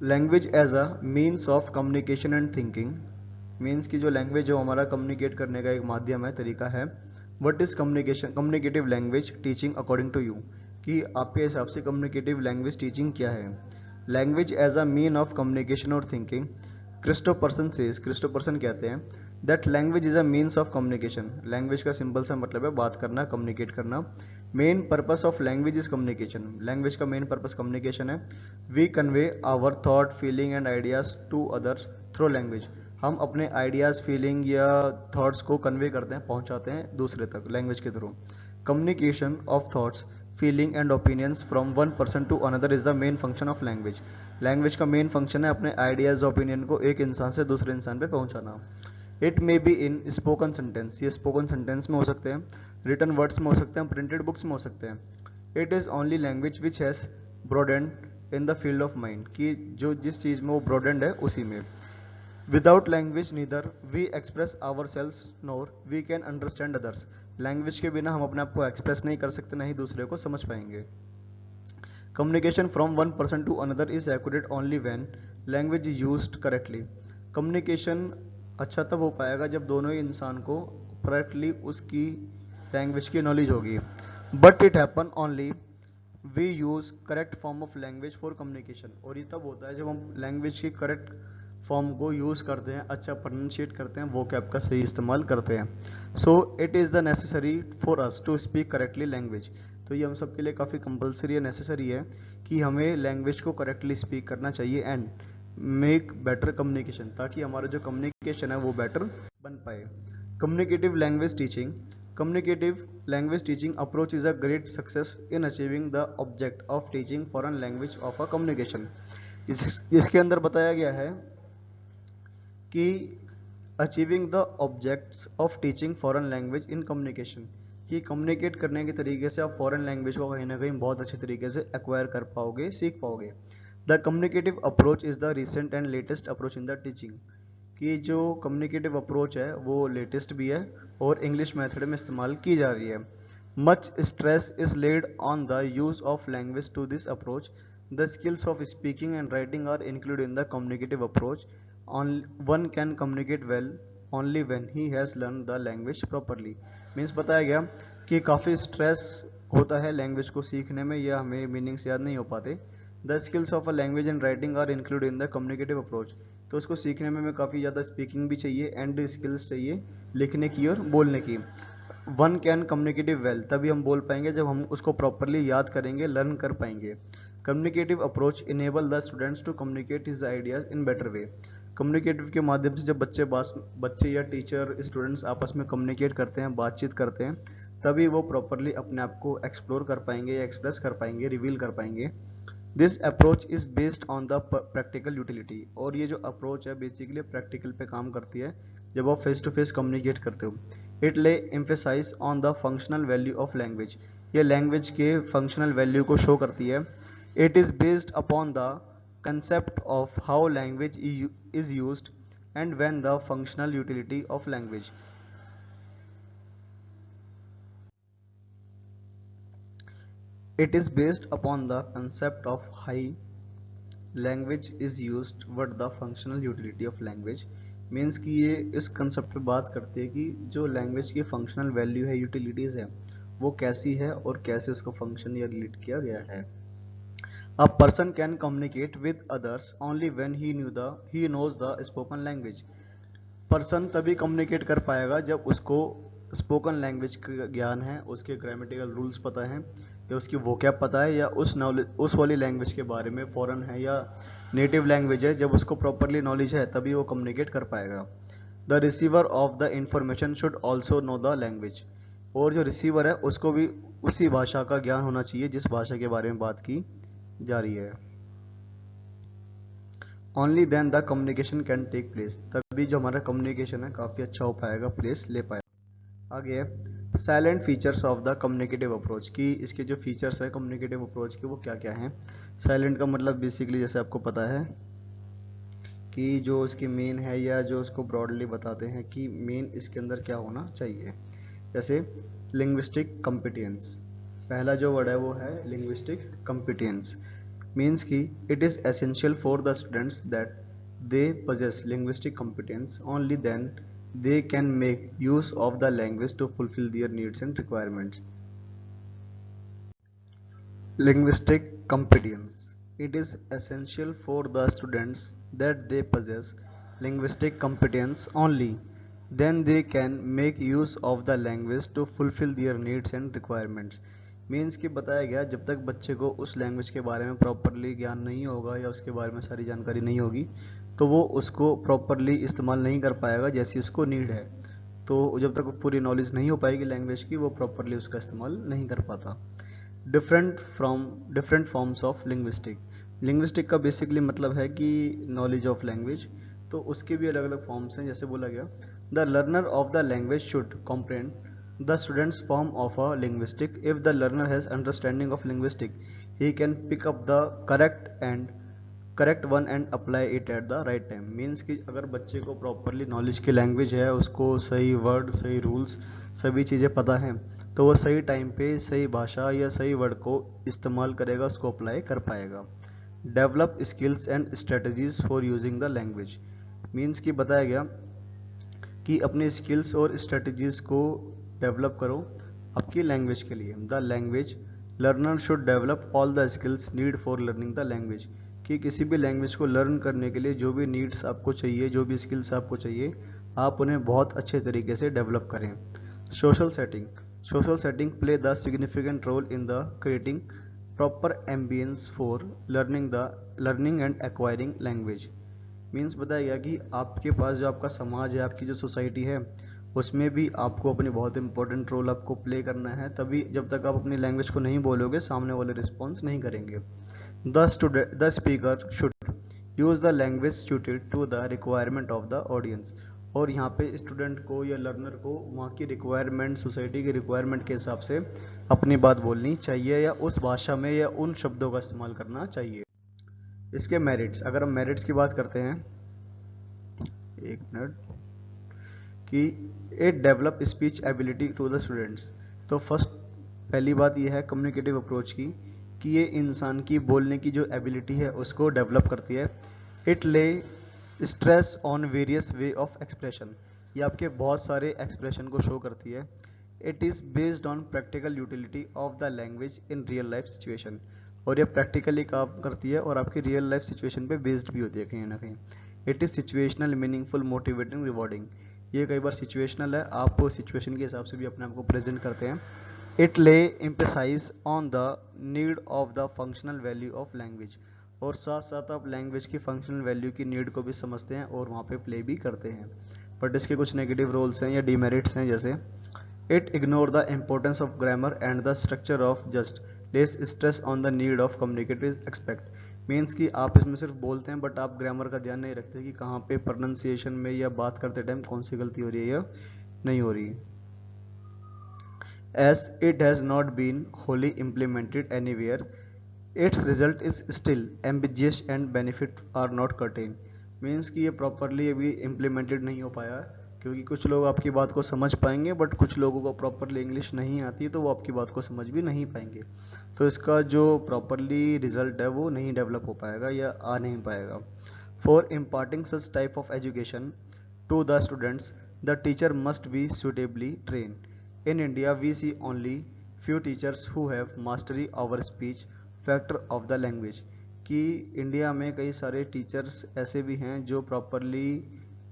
A: language as a means of communication and thinking. Means की जो लैंग्वेज जो हमारा कम्युनिकेट करने का एक माध्यम है, तरीका है। What is communicative language teaching according to you. कि आपके हिसाब से कम्युनिकेटिव लैंग्वेज टीचिंग क्या है। Language as a mean of communication और थिंकिंग। क्रिस्टोफरसन कहते हैं that language is a means of communication. Language का सिंपल सा मतलब है बात करना, कम्युनिकेट करना। Main purpose of language is communication. Language का मेन पर्पस कम्युनिकेशन है। We convey our thought feeling and ideas to others through language. हम अपने आइडियाज फीलिंग या थॉट्स को कन्वे करते हैं, पहुंचाते हैं दूसरे तक लैंग्वेज के through. Communication of thoughts feeling and opinions from one person to another is the main function of language. Language का मेन फंक्शन है अपने आइडियाज ओपिनियन को एक इंसान से दूसरे इंसान पे पहुंचाना। It may be in spoken sentence, ये स्पोकन सेंटेंस में हो सकते हैं, रिटन वर्ड्स में हो सकते हैं, प्रिंटेड बुक्स में हो सकते हैं। It is only language which has broadened in the field of mind. कि जो जिस चीज़ में वो ब्रॉडेंड है उसी में। Without language neither we express our selves nor we can understand others. Language के बिना हम अपने आप को एक्सप्रेस नहीं कर सकते, नहीं दूसरे को समझ पाएंगे। Communication from one person to another is accurate only when language is used correctly. Communication अच्छा तब हो पाएगा जब दोनों ही इंसान को करेक्टली उसकी लैंग्वेज की नॉलेज होगी। But it happen only we use correct form of language for communication. और ये तब होता है जब हम लैंग्वेज की करेक्ट फॉर्म को यूज करते हैं, अच्छा प्रोनाउंशिएट करते हैं, वोकैब का सही इस्तेमाल करते हैं। So it is the necessary for us to speak correctly language. तो ये हम सबके लिए काफ़ी कंपलसरी है, नेसेसरी है कि हमें लैंग्वेज को करेक्टली स्पीक करना चाहिए एंड मेक बेटर कम्युनिकेशन, ताकि हमारा जो कम्युनिकेशन है वो बेटर बन पाए। Communicative language teaching. Communicative language teaching approach is a great success in achieving the object of teaching foreign language of a communication. इसके अंदर बताया गया है कि achieving the objects of teaching foreign language in communication, कि कम्युनिकेट करने के तरीके से आप फॉरेन लैंग्वेज को कहीं ना कहीं बहुत अच्छे तरीके से एक्वायर कर पाओगे, सीख पाओगे। The communicative approach is the recent and latest approach in the teaching. कि जो कम्युनिकेटिव अप्रोच है वो लेटेस्ट भी है और इंग्लिश मेथड में इस्तेमाल की जा रही है। Much stress is laid on the use of language to this approach. The skills of speaking and writing are include in the communicative approach. One can communicate well only when he has learn the language properly. Means बताया गया कि काफ़ी स्ट्रेस होता है लैंग्वेज को सीखने में या हमें मीनिंग्स याद नहीं हो पाते। The skills of a language and writing are include in the communicative approach. तो उसको सीखने में हमें काफ़ी ज़्यादा स्पीकिंग भी चाहिए एंड स्किल्स चाहिए लिखने की और बोलने की। वन कैन कम्युनिकेटिव वेल, तभी हम बोल पाएंगे जब हम उसको प्रॉपरली याद करेंगे, लर्न कर पाएंगे। Communicative approach enable the students to communicate his ideas in better way. Communicative के माध्यम से जब बच्चे या टीचर स्टूडेंट्स आपस में कम्युनिकेट करते हैं, बातचीत करते हैं, तभी वो प्रॉपरली अपने आप को एक्सप्लोर कर पाएंगे या एक्सप्रेस कर पाएंगे, रिवील कर पाएंगे। This approach is based on the practical utility. और ये जो अप्रोच है बेसिकली प्रैक्टिकल पे काम करती है जब आप फेस टू फेस कम्युनिकेट करते हो। It lay emphasize on the functional value of language, ये लैंग्वेज के फंक्शनल वैल्यू को शो करती है। It is based upon the concept of how language is used and when the functional utility of language. It is based upon the concept of how language is used what the functional utility of language means कि ये इस कंसेप्ट पे बात करती है कि जो लैंग्वेज की फंक्शनल वैल्यू है, यूटिलिटीज है, वो कैसी है और कैसे उसको फंक्शन या रिलेट किया गया है। A person can communicate with others only when he knows the spoken language. Person तभी कम्युनिकेट कर पाएगा जब उसको स्पोकन लैंग्वेज का ज्ञान है, उसके ग्रामेटिकल रूल्स पता है, या उसकी वोकैब पता है, या उस नॉलेज उस वाली लैंग्वेज के बारे में, फॉरेन है या नेटिव लैंग्वेज है, जब उसको प्रॉपरली नॉलेज है तभी वो कम्युनिकेट कर पाएगा। The receiver of the information should also know the language, और जो रिसीवर है उसको भी उसी भाषा का ज्ञान होना चाहिए जिस भाषा के बारे में बात की जा रही है। Only then the communication can take place, तभी जो हमारा कम्युनिकेशन है काफ़ी अच्छा हो पाएगा, प्लेस ले पाएगा। आगे है salient features of the communicative approach, कि इसके जो फीचर्स है कम्युनिकेटिव अप्रोच के वो क्या क्या हैं। साइलेंट का मतलब बेसिकली जैसे आपको पता है कि जो इसकी मेन है, या जो उसको ब्रॉडली बताते हैं कि मेन इसके अंदर क्या होना चाहिए। जैसे लिंग्विस्टिक कम्पिटेंस, पहला जो वर्ड है वो है लिंग्विस्टिक कम्पिटेंस, means कि it is essential for the students that they possess linguistic competence, only then they can make use of the language to fulfill their needs and requirements. Linguistic competence, it is essential for the students that they possess linguistic competence, only then they can make use of the language to fulfill their needs and requirements. Means कि बताया गया जब तक बच्चे को उस लैंग्वेज के बारे में प्रॉपरली ज्ञान नहीं होगा या उसके बारे में सारी जानकारी नहीं होगी तो वो उसको प्रॉपरली इस्तेमाल नहीं कर पाएगा जैसी उसको नीड है। तो जब तक पूरी नॉलेज नहीं हो पाएगी लैंग्वेज की, वो प्रॉपरली उसका इस्तेमाल नहीं कर पाता। Different forms of linguistic, linguistic का बेसिकली मतलब है कि नॉलेज ऑफ लैंग्वेज, तो उसके भी अलग अलग फॉर्म्स हैं। जैसे बोला गया the learner of the language should comprehend the student's form of a linguistic. If the learner has understanding of linguistic, he can pick up the correct one and apply it at the right time. Means कि अगर बच्चे को प्रॉपरली नॉलेज की लैंग्वेज है, उसको सही वर्ड, सही रूल्स, सभी चीज़ें पता हैं, तो वो सही टाइम पे सही भाषा या सही वर्ड को इस्तेमाल करेगा, उसको अप्लाई कर पाएगा। Develop skills and strategies for using the language, means कि बताया गया कि अपने स्किल्स और स्ट्रेटजीज को डेवलप करो आपकी लैंग्वेज के लिए। The language learner should develop all the skills need for learning the language, कि किसी भी लैंग्वेज को लर्न करने के लिए जो भी नीड्स आपको चाहिए, जो भी स्किल्स आपको चाहिए, आप उन्हें बहुत अच्छे तरीके से डेवलप करें। Social setting play the significant role in the creating proper ambiance for learning and acquiring language. Means बताया गया कि आपके पास जो आपका समाज है, आपकी जो सोसाइटी है, उसमें भी आपको अपनी बहुत इंपॉर्टेंट रोल आपको प्ले करना है। तभी जब तक आप अपनी लैंग्वेज को नहीं बोलोगे सामने वाले रिस्पॉन्स नहीं करेंगे। The speaker should use the language suited to the requirement of the audience, और यहाँ पे स्टूडेंट को या लर्नर को वहाँ की रिक्वायरमेंट, सोसाइटी की रिक्वायरमेंट के हिसाब से अपनी बात बोलनी चाहिए या उस भाषा में या उन शब्दों का इस्तेमाल करना चाहिए। इसके मेरिट्स, अगर हम मेरिट्स की बात करते हैं, एक मिनट, कि it develop speech ability to the students. तो फर्स्ट पहली बात यह है कम्युनिकेटिव अप्रोच की कि ये इंसान की बोलने की जो एबिलिटी है उसको डेवलप करती है। इट ले stress on various way of expression, ये आपके बहुत सारे एक्सप्रेशन को शो करती है। It is based on practical utility of the language in real life situation, और ये प्रैक्टिकली काम करती है और आपकी रियल लाइफ सिचुएशन पे बेस्ड भी होती है कहीं ना कहीं। It is situational, meaningful, motivating, rewarding, ये कई बार सिचुएशनल है, आप सिचुएशन के हिसाब से भी अपने आप को प्रेजेंट करते हैं। It lay emphasize on the need of the functional value of language, और साथ साथ आप लैंग्वेज की फंक्शनल वैल्यू की नीड को भी समझते हैं और वहाँ पे प्ले भी करते हैं। बट इसके कुछ नेगेटिव रोल्स हैं या डीमेरिट्स हैं, जैसे it ignore the importance of grammar and the structure of just less stress on the need of communicative expect. Means कि आप इसमें सिर्फ बोलते हैं बट आप ग्रामर का ध्यान नहीं रखते कि कहाँ पे प्रोनाउंसिएशन में या बात करते टाइम कौन सी गलती हो रही है या नहीं हो रही। as it has not been wholly implemented anywhere. Its result is still ambiguous and benefit are not certain. Means कि ये प्रॉपरली अभी इम्प्लीमेंटेड नहीं हो पाया, क्योंकि कुछ लोग आपकी बात को समझ पाएंगे बट कुछ लोगों को प्रॉपरली इंग्लिश नहीं आती है, तो वो आपकी बात को समझ भी नहीं पाएंगे। तो इसका जो प्रॉपरली रिजल्ट है वो नहीं डेवलप हो पाएगा या आ नहीं पाएगा। For imparting such type of education to the students, the teacher must be suitably trained. In India, we see only few teachers who have mastery over speech factor of the language. कि इंडिया में कई सारे टीचर्स ऐसे भी हैं जो प्रॉपरली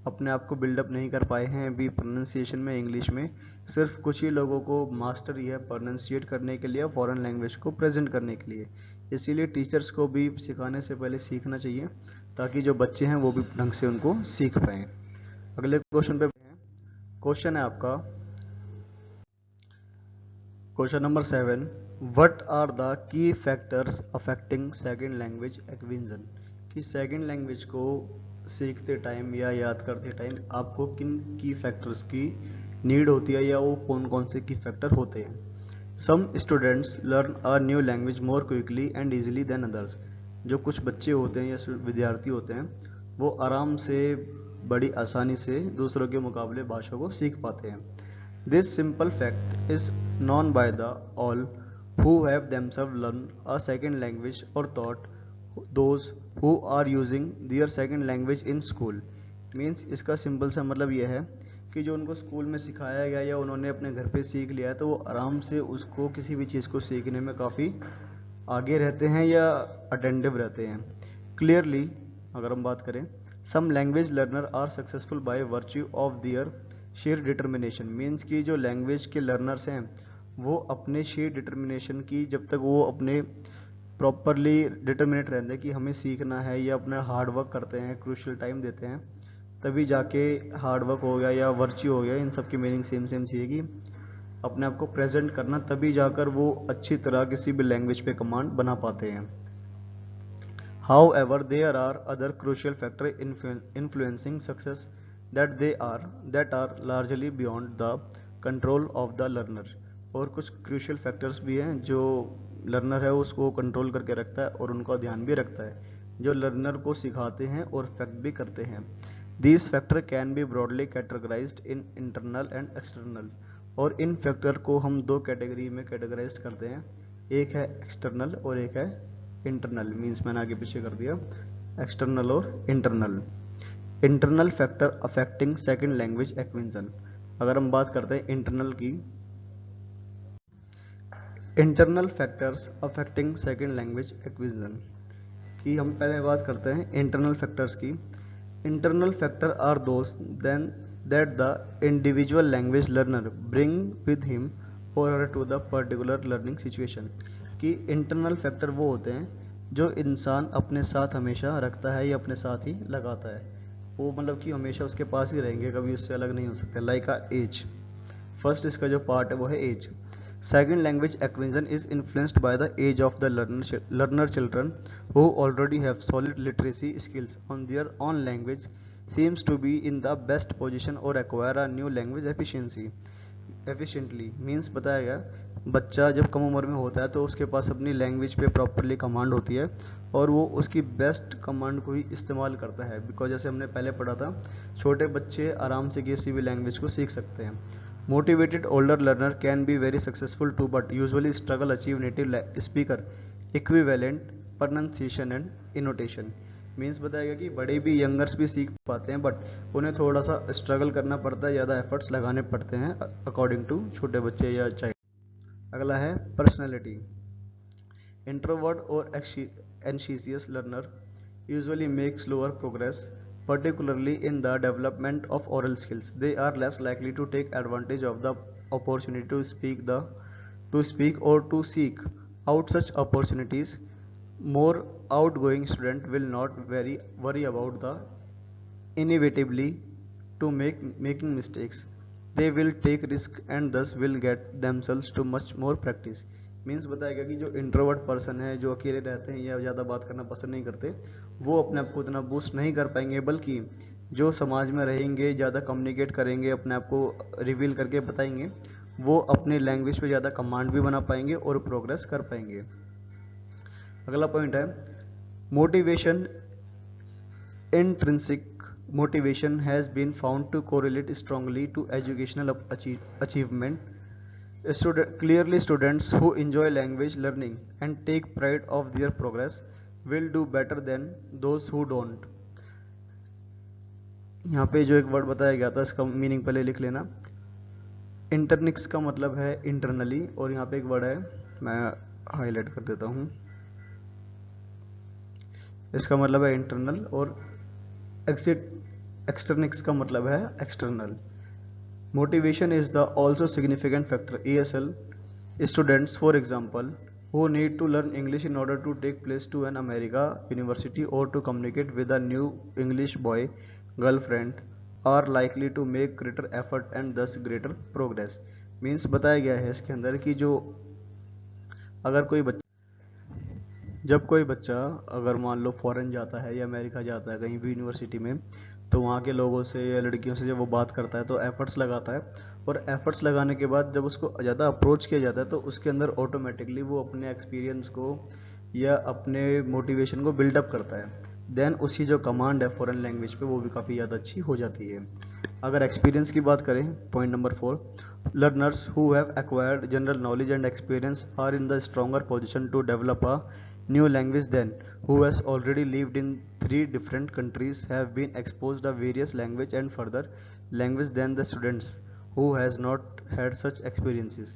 A: अपने आप को बिल्डअप नहीं कर पाए हैं अभी प्रोनाउंसिएशन में इंग्लिश में। सिर्फ कुछ ही लोगों को मास्टरी है प्रोनाउंसिएट करने के लिए, फॉरेन लैंग्वेज को प्रेजेंट करने के लिए। इसीलिए टीचर्स को भी सिखाने से पहले सीखना चाहिए, ताकि जो बच्चे हैं वो भी ढंग से उनको सीख पाएँ। अगले क्वेश्चन पे हैं। क्वेश्चन है आपका question number 7, what are the key factors affecting second language acquisition. कि सेकंड लैंग्वेज को सीखते टाइम या याद करते टाइम आपको किन की फैक्टर्स की नीड होती है, या वो कौन कौन से की फैक्टर होते हैं। Some students learn a new language more quickly and easily than others. जो कुछ बच्चे होते हैं या विद्यार्थी होते हैं वो आराम से बड़ी आसानी से दूसरों के मुकाबले भाषा को सीख पाते हैं। This simple fact is known by the all who have themselves learn a second language और taught those who are using their second language in school. Means इसका सिंपल सा मतलब यह है कि जो उनको स्कूल में सिखाया गया या उन्होंने अपने घर पे सीख लिया है, तो वो आराम से उसको किसी भी चीज़ को सीखने में काफ़ी आगे रहते हैं या अटेंटिव रहते हैं। क्लियरली अगर हम बात करें, some language learner are successful by virtue of their sheer determination. Means की जो लैंग्वेज के लर्नर्स हैं वो अपने शेयर डिटर्मिनेशन की, जब तक वो अपने प्रॉपरली डिटर्मिनेट रहते हैं कि हमें सीखना है या अपना हार्ड वर्क करते हैं, क्रूशियल टाइम देते हैं, तभी जाके हार्ड वर्क हो गया या वर्च्यू हो गया, इन सब की मीनिंग सेम सेम सी है कि अपने आप को प्रेजेंट करना, तभी जाकर वो अच्छी तरह किसी भी लैंग्वेज पे कमांड बना पाते हैं। However, there are other crucial factors influencing success that are largely beyond the control of the learner. और कुछ crucial factors भी हैं जो लर्नर है उसको कंट्रोल करके रखता है और उनका ध्यान भी रखता है, जो लर्नर को सिखाते हैं और फैक्ट भी करते हैं। These factors can be broadly categorized in internal and external. और इन फैक्टर को हम दो कैटेगरी में कैटेगराइज करते हैं, एक है एक्सटर्नल और एक है इंटरनल। मीन्स मैंने आगे पीछे कर दिया एक्सटर्नल और इंटरनल। Internal factor affecting second language acquisition. अगर हम बात करते हैं इंटरनल की, internal factors affecting second language acquisition की हम पहले बात करते हैं इंटरनल फैक्टर्स की। Internal factor are those then that the individual language learner bring with him और to the particular learning situation. कि इंटरनल फैक्टर वो होते हैं जो इंसान अपने साथ हमेशा रखता है या अपने साथ ही लगाता है, वो मतलब कि हमेशा उसके पास ही रहेंगे, कभी उससे अलग नहीं हो सकते। लाइक अ एज, फर्स्ट इसका जो पार्ट है वो है age. Second language acquisition is influenced by the age of the learner children who already have solid literacy skills on their own language seems to be in the best position or acquire a new language efficiently। Means बताया गया बच्चा जब कम उम्र में होता है तो उसके पास अपनी लैंग्वेज पे प्रॉपरली कमांड होती है और वो उसकी बेस्ट कमांड को ही इस्तेमाल करता है। बिकॉज जैसे हमने पहले पढ़ा था, छोटे बच्चे आराम से किसी भी लैंग्वेज को सीख सकते हैं। Motivated older learner can be very successful to but usually struggle achieve native speaker equivalent pronunciation and intonation. Means बताएगा कि बड़े भी यंगर्स भी सीख पाते हैं बट उन्हें थोड़ा सा स्ट्रगल करना पड़ता है, ज़्यादा एफर्ट्स लगाने पड़ते हैं अकॉर्डिंग टू छोटे बच्चे या चाइल्ड। अगला है पर्सनैलिटी। इंट्रोवर्ट और anxious learner usually make slower progress particularly in the development of oral skills. They are less likely to take advantage of the opportunity to speak or to seek out such opportunities. More outgoing student will not worry about the inevitably to making mistakes. They will take risk and thus will get themselves to much more practice. Means बताएगा कि जो इंट्रोवर्ट पर्सन है, जो अकेले रहते हैं या ज़्यादा बात करना पसंद नहीं करते, वो अपने आप को उतना बूस्ट नहीं कर पाएंगे, बल्कि जो समाज में रहेंगे, ज़्यादा कम्युनिकेट करेंगे, अपने आप को रिवील करके बताएंगे, वो अपनी लैंग्वेज पे ज़्यादा कमांड भी बना पाएंगे और प्रोग्रेस कर पाएंगे। अगला पॉइंट है motivation. Intrinsic motivation has been found to correlate strongly to educational achievement. Clearly, students who enjoy language learning and take pride of their progress will do better than those who don't. यहाँ पे जो एक वर्ड बताया गया था इसका मीनिंग पहले लिख लेना। इंटरनिक्स का मतलब है इंटरनली, और यहाँ पे एक वर्ड है मैं हाईलाइट कर देता हूँ, इसका मतलब है इंटरनल, और एक्सटर्निक्स का मतलब है external. Motivation is the also significant factor. ESL students, for example, who need to learn English in order to take place to an America university or to communicate with a new English boy girlfriend are likely to make greater effort and thus greater progress। Means बताया गया है इसके अंदर कि जो अगर जब कोई बच्चा अगर मान लो फॉरेन जाता है या अमेरिका जाता है कहीं भी यूनिवर्सिटी में, तो वहाँ के लोगों से या लड़कियों से जब वो बात करता है तो एफर्ट्स लगाता है, और एफर्ट्स लगाने के बाद जब उसको ज़्यादा अप्रोच किया जाता है तो उसके अंदर ऑटोमेटिकली वो अपने एक्सपीरियंस को या अपने मोटिवेशन को बिल्डअप करता है। देन उसकी जो कमांड है फॉरेन लैंग्वेज पे वो भी काफ़ी ज़्यादा अच्छी हो जाती है। अगर एक्सपीरियंस की बात करें, point number 4, learners who have acquired general knowledge and experience are in the stronger position to develop a new language than who has already lived in 3 different countries, have been exposed to various language and further language than the students who has not had such experiences।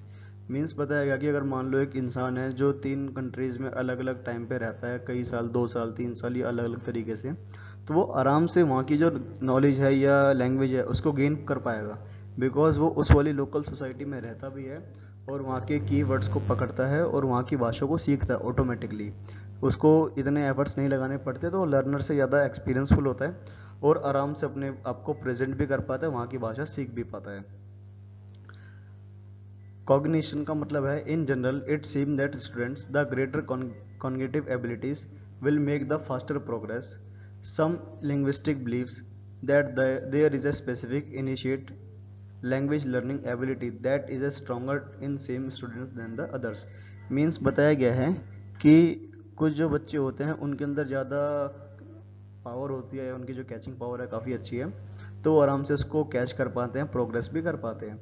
A: Means बताएगा कि अगर मान लो एक इंसान है जो 3 कंट्रीज में अलग अलग टाइम पे रहता है, कई साल, 2 साल, 3 साल, या अलग अलग तरीके से, तो वो आराम से वहाँ की जो नॉलेज है या लैंग्वेज है उसको गेन कर पाएगा, बिकॉज वो उस वाली लोकल सोसाइटी में रहता भी है और वहाँ के कीवर्ड्स को पकड़ता है और वहाँ की भाषा को सीखता है ऑटोमेटिकली। उसको इतने एफर्ट्स नहीं लगाने पड़ते, तो लर्नर से ज़्यादा एक्सपीरियंसफुल होता है और आराम से अपने आप को प्रेजेंट भी कर पाता है, वहाँ की भाषा सीख भी पाता है। कॉग्निशन का मतलब है in general it seem that students the greater cognitive abilities will make the faster progress. Some linguistic believes that there is a specific initiate language learning ability that is a stronger in same students than the others. Means बताया गया है कि कुछ जो बच्चे होते हैं उनके अंदर ज़्यादा पावर होती है, उनकी जो कैचिंग पावर है काफ़ी अच्छी है, तो वो आराम से उसको कैच कर पाते हैं, प्रोग्रेस भी कर पाते हैं।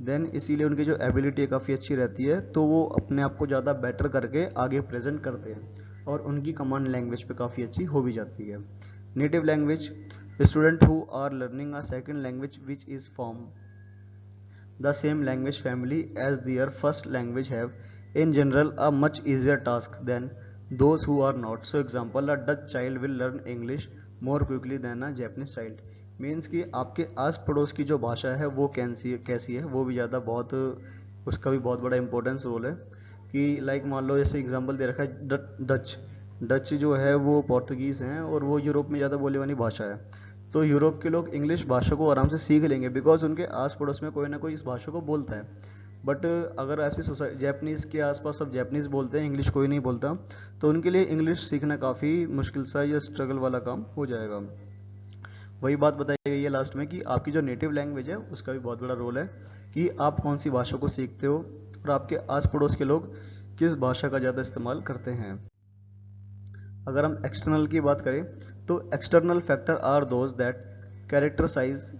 A: देन इसीलिए उनकी जो एबिलिटी है काफ़ी अच्छी रहती है, तो वो अपने आप को ज़्यादा बेटर करके आगे प्रेजेंट करते हैं और उनकी कमांड लैंग्वेज पे काफ़ी अच्छी हो भी जाती है। Native language, student who are learning a second language which is from the same language family as their first language have in general a much easier task than those who are not। So example, a Dutch child will learn English more quickly than a Japanese child। Means कि आपके आस पड़ोस की जो भाषा है वो कैसी है वो भी ज़्यादा बहुत, उसका भी बहुत बड़ा इंपॉर्टेंस रोल है। कि लाइक मान लो जैसे एग्जांपल दे रखा है डच। डच जो है वो पोर्तुगीज़ हैं और वो यूरोप में ज़्यादा बोली वाली भाषा है, तो यूरोप के लोग इंग्लिश भाषा को आराम से सीख लेंगे बिकॉज उनके आस पड़ोस में कोई ना कोई इस भाषा को बोलता है। बट अगर ऐसी सोसाइटी जैपनीज़ के आसपास सब जैपनीज़ बोलते हैं, इंग्लिश कोई नहीं बोलता, तो उनके लिए इंग्लिश सीखना काफ़ी मुश्किल सा या स्ट्रगल वाला काम हो जाएगा। वही बात बताई गई है लास्ट में कि आपकी जो नेटिव लैंग्वेज है उसका भी बहुत बड़ा रोल है कि आप कौन सी भाषा को सीखते हो और आपके आस पड़ोस के लोग किस भाषा का ज़्यादा इस्तेमाल करते हैं। अगर हम एक्सटर्नल की बात करें तो external factor are those that characterize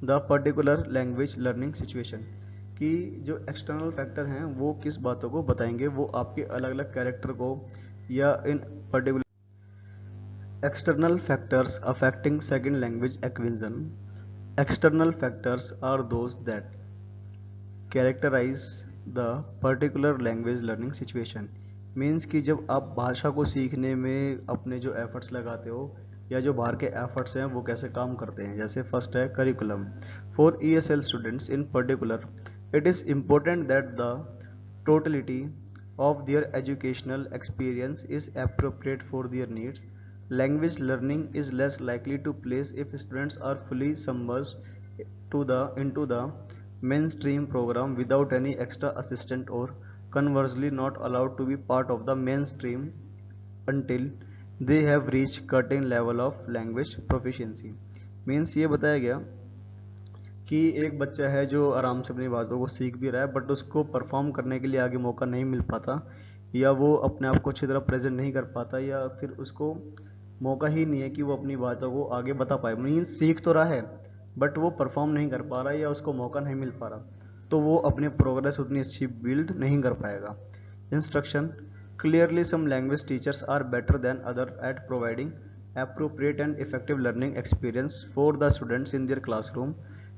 A: the particular language learning situation. कि जो एक्सटर्नल फैक्टर हैं वो किस बातों को बताएंगे, वो आपके अलग अलग कैरेक्टर को या इन particular external factors affecting second language acquisition। External factors are those that characterize the particular language learning situation। Means कि जब आप भाषा को सीखने में अपने जो एफर्ट्स लगाते हो या जो बाहर के एफर्ट्स हैं वो कैसे काम करते हैं। जैसे फर्स्ट है curriculum. For ESL students in particular it is important that the totality of their educational experience is appropriate for their needs। Language learning is less likely to place if students are fully submerged into the mainstream program without any extra assistance, or conversely not allowed to be part of the mainstream until they have reached certain level of language proficiency। Means ये बताया गया कि एक बच्चा है जो आराम से अपनी बातों को सीख भी रहा है बट उसको परफॉर्म करने के लिए आगे मौका नहीं मिल पाता, या वो अपने आप को अच्छी तरह प्रेजेंट नहीं कर पाता, या फिर उसको मौका ही नहीं है कि वो अपनी बातों को आगे बता पाए। मीन्स सीख तो रहा है बट वो परफॉर्म नहीं कर पा रहा या उसको मौका नहीं मिल पा रहा, तो वो अपनी प्रोग्रेस उतनी अच्छी बिल्ड नहीं कर पाएगा। Instruction: clearly some language teachers are better than other at providing appropriate and effective learning experience for the students in their classroom.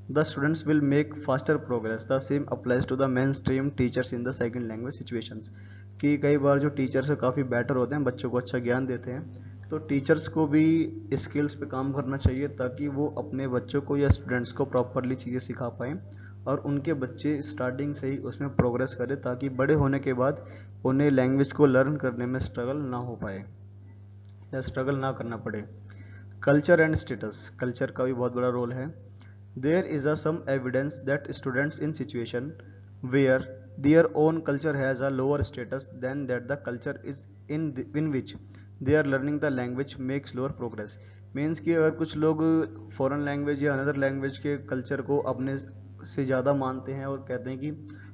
A: The students will make faster progress. The same applies to the mainstream teachers in the second language situations. कि कई बार जो टीचर्स काफ़ी बेटर होते हैं, बच्चों को अच्छा ज्ञान देते हैं, तो टीचर्स को भी स्किल्स पे काम करना चाहिए ताकि वो अपने बच्चों को या स्टूडेंट्स को प्रॉपरली चीज़ें सिखा पाएँ और उनके बच्चे स्टार्टिंग से ही उसमें प्रोग्रेस करें ताकि बड़े होने के बाद उन्हें लैंग्वेज को लर्न करने में स्ट्रगल ना हो पाए या स्ट्रगल ना करना पड़े। कल्चर एंड स्टेटस: कल्चर का भी बहुत बड़ा रोल है। There is a some evidence that students in situation where their own culture has a lower status than that the culture is in which they are learning the language makes lower progress. Means कि अगर कुछ लोग फॉरेन लैंग्वेज या अनदर लैंग्वेज के कल्चर को अपने से ज़्यादा मानते हैं और कहते हैं कि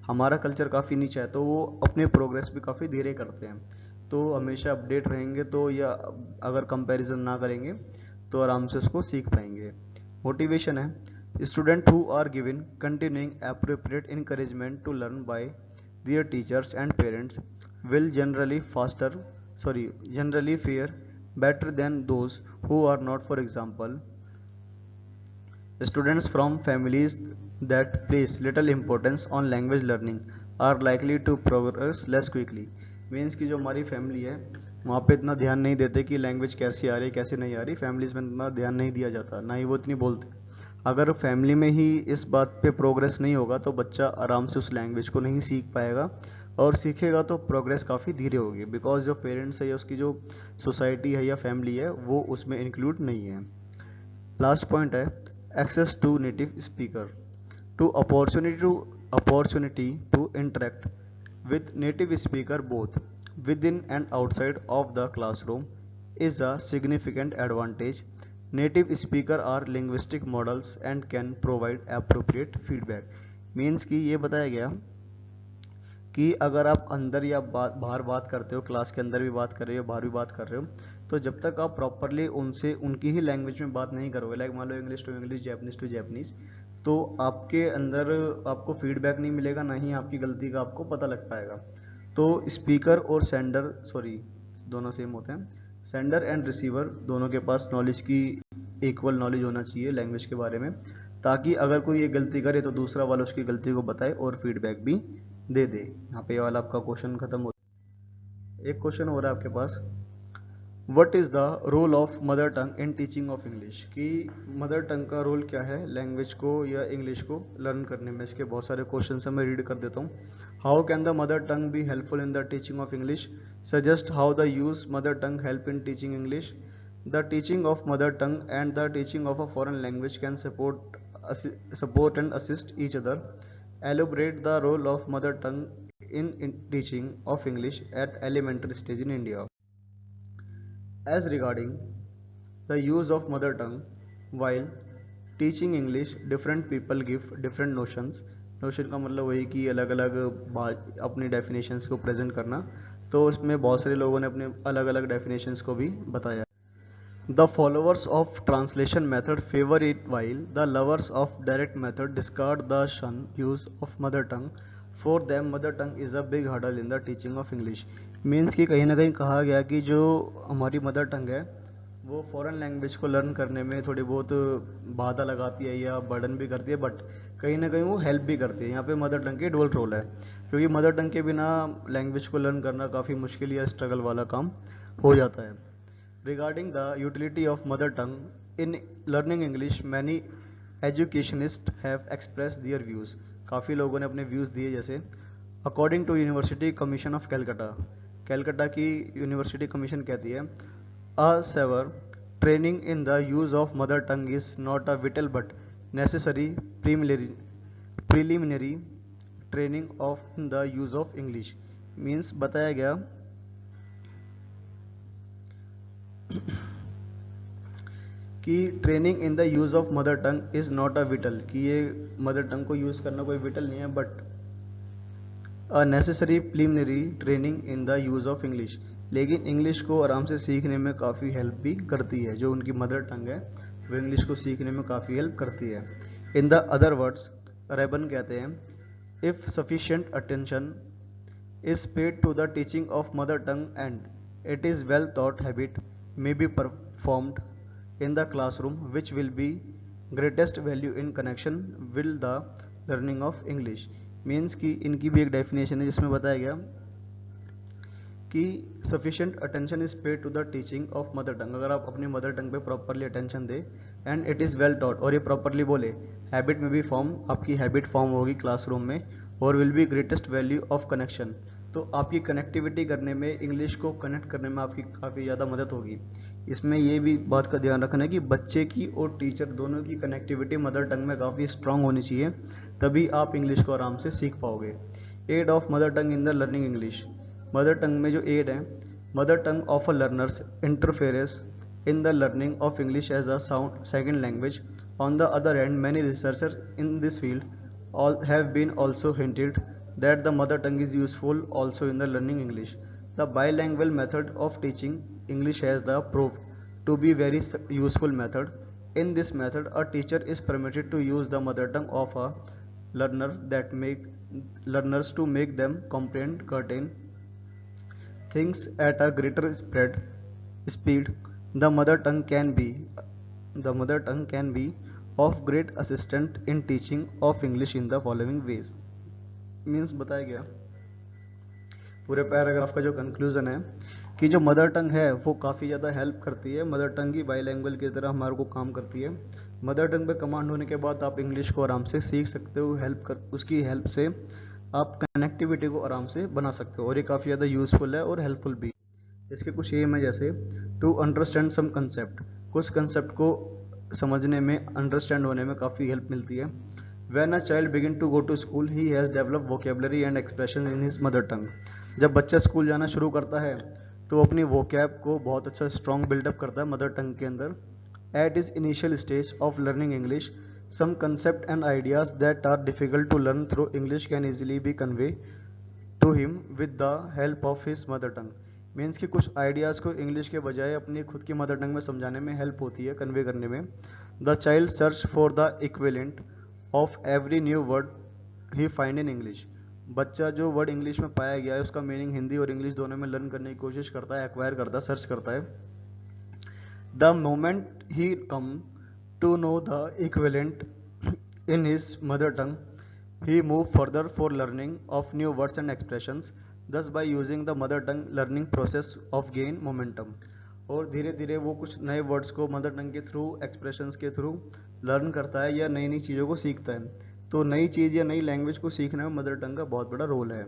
A: हमारा कल्चर काफ़ी नीचा है, तो वो अपने प्रोग्रेस भी काफ़ी धीरे करते हैं। तो हमेशा अपडेट रहेंगे तो, या अगर कंपैरिजन ना करेंगे तो आराम से उसको सीख पाएंगे। मोटिवेशन है: student who are given continuing appropriate encouragement to learn by their teachers and parents will generally fare better than those who are not. For example, students from families that place little importance on language learning are likely to progress less quickly. Means कि जो हमारी फैमिली है वहाँ पे इतना ध्यान नहीं देते कि लैंग्वेज कैसी आ रही कैसे नहीं आ रही, फैमिलीज में इतना ध्यान नहीं दिया जाता, ना ही वो इतनी बोलते। अगर फैमिली में ही इस बात पे प्रोग्रेस नहीं होगा तो बच्चा आराम से उस लैंग्वेज को नहीं सीख पाएगा, और सीखेगा तो प्रोग्रेस काफ़ी धीरे होगी बिकॉज जो पेरेंट्स है या उसकी जो सोसाइटी है या फैमिली है वो उसमें इंक्लूड नहीं है। लास्ट पॉइंट है access to native speaker to opportunity to interact with native speaker both within and outside of the classroom is a significant advantage. Native speaker are linguistic models and can provide appropriate feedback. Means कि ये बताया गया कि अगर आप अंदर या बाहर बात करते हो, क्लास के अंदर भी बात कर रहे हो बाहर भी बात कर रहे हो, तो जब तक आप प्रॉपरली उनसे उनकी ही लैंग्वेज में बात नहीं करोगे, लाइक मान लो English to English, Japanese to Japanese, तो आपके अंदर आपको फीडबैक नहीं मिलेगा, ना ही आपकी गलती का आपको पता लग पाएगा। तो स्पीकर और सेंडर दोनों सेम होते हैं। सेंडर एंड रिसीवर दोनों के पास नॉलेज की इक्वल नॉलेज होना चाहिए लैंग्वेज के बारे में, ताकि अगर कोई ये गलती करे तो दूसरा वाला उसकी गलती को बताए और फीडबैक भी दे दे। यहाँ पे ये वाला आपका क्वेश्चन खत्म हो। एक क्वेश्चन हो रहा है आपके पास, what is the role of mother tongue in teaching of English, कि मदर टंग का रोल क्या है लैंग्वेज को या इंग्लिश को लर्न करने में। इसके बहुत सारे क्वेश्चन हैं, मैं रीड कर देता हूँ। How can the mother tongue be helpful in the teaching of English, suggest how the use mother tongue help in teaching English, the teaching of mother tongue and the teaching of a foreign language can support and assist each other, elaborate the role of mother tongue in teaching of English at elementary stage in India. As regarding the use of mother tongue while teaching English, different people give different notions. Notion का मतलब वही कि अलग अलग अपनी डेफिनेशंस को प्रेजेंट करना, तो उसमें बहुत सारे लोगों ने अपने अलग अलग डेफिनेशंस को भी बताया। The followers of translation method favor it while the lovers of direct method discard the shun use of mother tongue. For them mother tongue is a big hurdle in the teaching of English. Means कि कहीं ना कहीं कहा गया कि जो हमारी मदर टंग है वो फॉरेन लैंग्वेज को लर्न करने में थोड़ी बहुत बाधा लगाती है या बर्डन भी करती है, बट कहीं ना कहीं वो हेल्प भी करती है। यहाँ पे मदर टंग की डुअल रोल है, क्योंकि मदर टंग के बिना लैंग्वेज को लर्न करना काफ़ी मुश्किल या स्ट्रगल वाला काम हो जाता है। Regarding the utility of mother tongue in learning English, many educationists have expressed their views. काफ़ी लोगों ने अपने व्यूज़ दिए, जैसे according to university commission of Calcutta, Calcutta की यूनिवर्सिटी कमीशन कहती है a severe training in the use of mother tongue is not a vital but necessary preliminary training of in the use of English. Means बताया गया कि training in the use of mother tongue is not a vital, कि ये मदर टंग को यूज़ करना कोई विटल नहीं है, but a necessary preliminary training in the use of English. लेकिन इंग्लिश को आराम से सीखने में काफ़ी हेल्प भी करती है, जो उनकी मदर टंग है वो इंग्लिश को सीखने में काफ़ी हेल्प करती है। In the other words, Ryburn कहते हैं, if sufficient attention is paid to the teaching of mother tongue and it is well taught habit may be performed in the classroom, which will be greatest value in connection with the learning of English। Means कि इनकी भी एक डेफिनेशन है जिसमें बताया गया कि sufficient attention is paid to the teaching of mother tongue, अगर आप अपनी मदर टंग पे प्रॉपरली अटेंशन दे and it is well taught, और ये प्रॉपरली बोले, हैबिट में भी फॉर्म, आपकी हैबिट फॉर्म होगी क्लासरूम में, और will be greatest value of connection, तो आपकी कनेक्टिविटी करने में, इंग्लिश को कनेक्ट करने में आपकी काफ़ी ज़्यादा मदद होगी। इसमें ये भी बात का ध्यान रखना है कि बच्चे की और टीचर दोनों की कनेक्टिविटी मदर टंग में काफ़ी स्ट्रांग होनी चाहिए, तभी आप इंग्लिश को आराम से सीख पाओगे। Aid of mother tongue in the learning English, mother tongue में जो एड है, mother tongue of a learners interference in the learning of English as a sound second language. On the other hand, many researchers in this field all have been also hinted that the mother tongue is useful also in the learning English. The bilingual method of teaching English has the proved to be very useful method. In this method, a teacher is permitted to use the mother tongue of a learner that make learners to make them comprehend certain things at a greater speed. The mother tongue can be of great assistant in teaching of English in the following ways। Means बताया गया पूरे पैराग्राफ का जो कंक्लूजन है कि जो मदर टंग है वो काफ़ी ज़्यादा हेल्प करती है, मदर टंग की बाईलैंग्वेज की तरह हमारे को काम करती है। मदर टंग पे कमांड होने के बाद आप इंग्लिश को आराम से सीख सकते हो, उसकी हेल्प से आप कनेक्टिविटी को आराम से बना सकते हो, और ये काफ़ी ज़्यादा यूजफुल है और हेल्पफुल भी। इसके कुछ एम है, जैसे टू अंडरस्टैंड सम कंसेप्ट, कुछ कंसेप्ट को समझने में, अंडरस्टैंड होने में काफ़ी हेल्प मिलती है। When a child begin to go to school, he has developed vocabulary and expression in his mother tongue। जब बच्चा स्कूल जाना शुरू करता है तो अपनी वोकैब को बहुत अच्छा स्ट्रॉन्ग बिल्डअप करता है मदर टंग के अंदर। At his initial stage of learning English, some concept and ideas that are difficult to learn through English can easily be conveyed to him with the help of his mother tongue। Means कि कुछ आइडियाज़ को इंग्लिश के बजाय अपनी खुद की मदर टंग में समझाने में हेल्प होती है, कन्वे करने में। The child search for the equivalent of every new word he find in English, बच्चा जो वर्ड इंग्लिश में पाया गया है उसका मीनिंग हिंदी और इंग्लिश दोनों में लर्न करने की कोशिश करता है, एक्वायर करता है, सर्च करता है। The moment he come to know the equivalent in his mother tongue, he moved further for learning of new words and expressions, thus by using the mother tongue learning process of gain momentum। और धीरे धीरे वो कुछ नए वर्ड्स को मदर टंग के थ्रू, एक्सप्रेशंस के थ्रू लर्न करता है या नई नई चीज़ों को सीखता है। तो नई चीज़ या नई लैंग्वेज को सीखने में मदर टंग का बहुत बड़ा रोल है।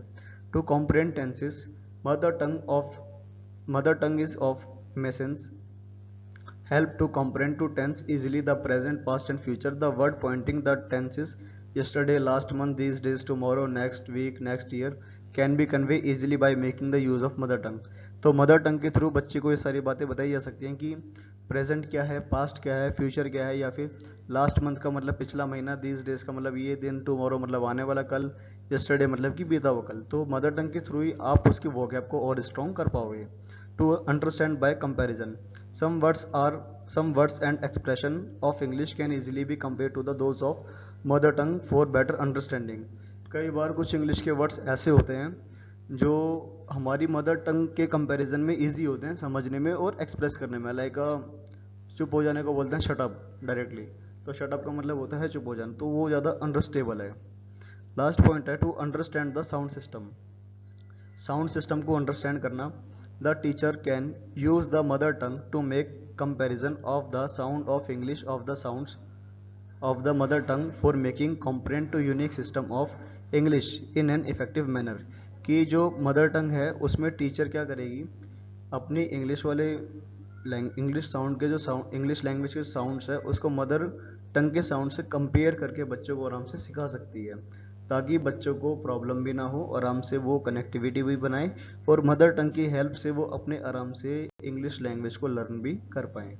A: To comprehend tenses, mother tongue is of immense help to comprehend to tense easily the present, past and future। The word pointing the tenses yesterday, last month, these days, tomorrow, next week, next year can be conveyed easily by making the use of mother tongue। तो मदर टंग के थ्रू बच्चे को ये सारी बातें बताई जा सकती हैं कि प्रेजेंट क्या है, पास्ट क्या है, फ्यूचर क्या है, या फिर लास्ट मंथ का मतलब पिछला महीना, दीज डेज का मतलब ये दिन, टुमारो मतलब आने वाला कल, यस्टरडे मतलब कि बीता हुआ कल। तो मदर टंग के थ्रू ही आप उसकी वोकैब को और स्ट्रॉन्ग कर पाओगे। To understand by comparison, some words and expression of English can easily be compared to those of mother tongue for better understanding। कई बार कुछ इंग्लिश के वर्ड्स ऐसे होते हैं जो हमारी मदर टंग के कंपैरिजन में इजी होते हैं समझने में और एक्सप्रेस करने में। लाइक चुप हो जाने को बोलते हैं शट अप डायरेक्टली, तो शट अप का मतलब होता है चुप हो जाना, तो वो ज़्यादा अंडरस्टेबल है। लास्ट पॉइंट है to understand the sound system, sound system को अंडरस्टैंड करना। The teacher can use the mother tongue to make comparison of the sound of English of the sounds of the mother tongue for making comprehend to unique system of English in an effective manner। कि जो मदर टंग है उसमें टीचर क्या करेगी, अपनी इंग्लिश वाले इंग्लिश साउंड के जो साउंड, इंग्लिश लैंग्वेज के साउंड्स है उसको मदर टंग के साउंड से कंपेयर करके बच्चों को आराम से सिखा सकती है, ताकि बच्चों को प्रॉब्लम भी ना हो, आराम से वो कनेक्टिविटी भी बनाए और मदर टंग की हेल्प से वो अपने आराम से इंग्लिश लैंग्वेज को लर्न भी कर पाएँ।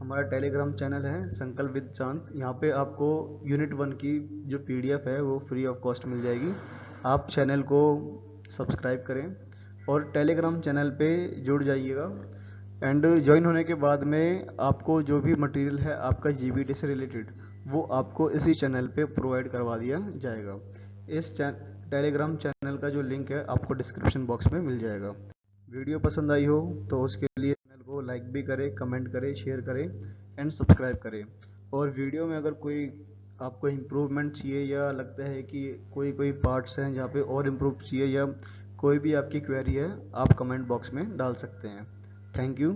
A: हमारा टेलीग्राम चैनल है संकल्प विद चांद। यहाँ पे आपको यूनिट 1 की जो पीडीएफ है वो फ्री ऑफ कॉस्ट मिल जाएगी। आप चैनल को सब्सक्राइब करें और टेलीग्राम चैनल पे जुड़ जाइएगा। एंड ज्वाइन होने के बाद में आपको जो भी मटेरियल है आपका जीबीटी से रिलेटेड वो आपको इसी चैनल पे प्रोवाइड करवा दिया जाएगा। इस टेलीग्राम चैनल का जो लिंक है आपको डिस्क्रिप्शन बॉक्स में मिल जाएगा। वीडियो पसंद आई हो तो उसके लिए चैनल को लाइक भी करें, कमेंट करें, शेयर करें एंड सब्सक्राइब करें। और वीडियो में अगर कोई आपको इम्प्रूवमेंट चाहिए या लगता है कि कोई कोई पार्ट्स हैं जहाँ पे और इम्प्रूव चाहिए या कोई भी आपकी क्वेरी है, आप कमेंट बॉक्स में डाल सकते हैं। Thank you.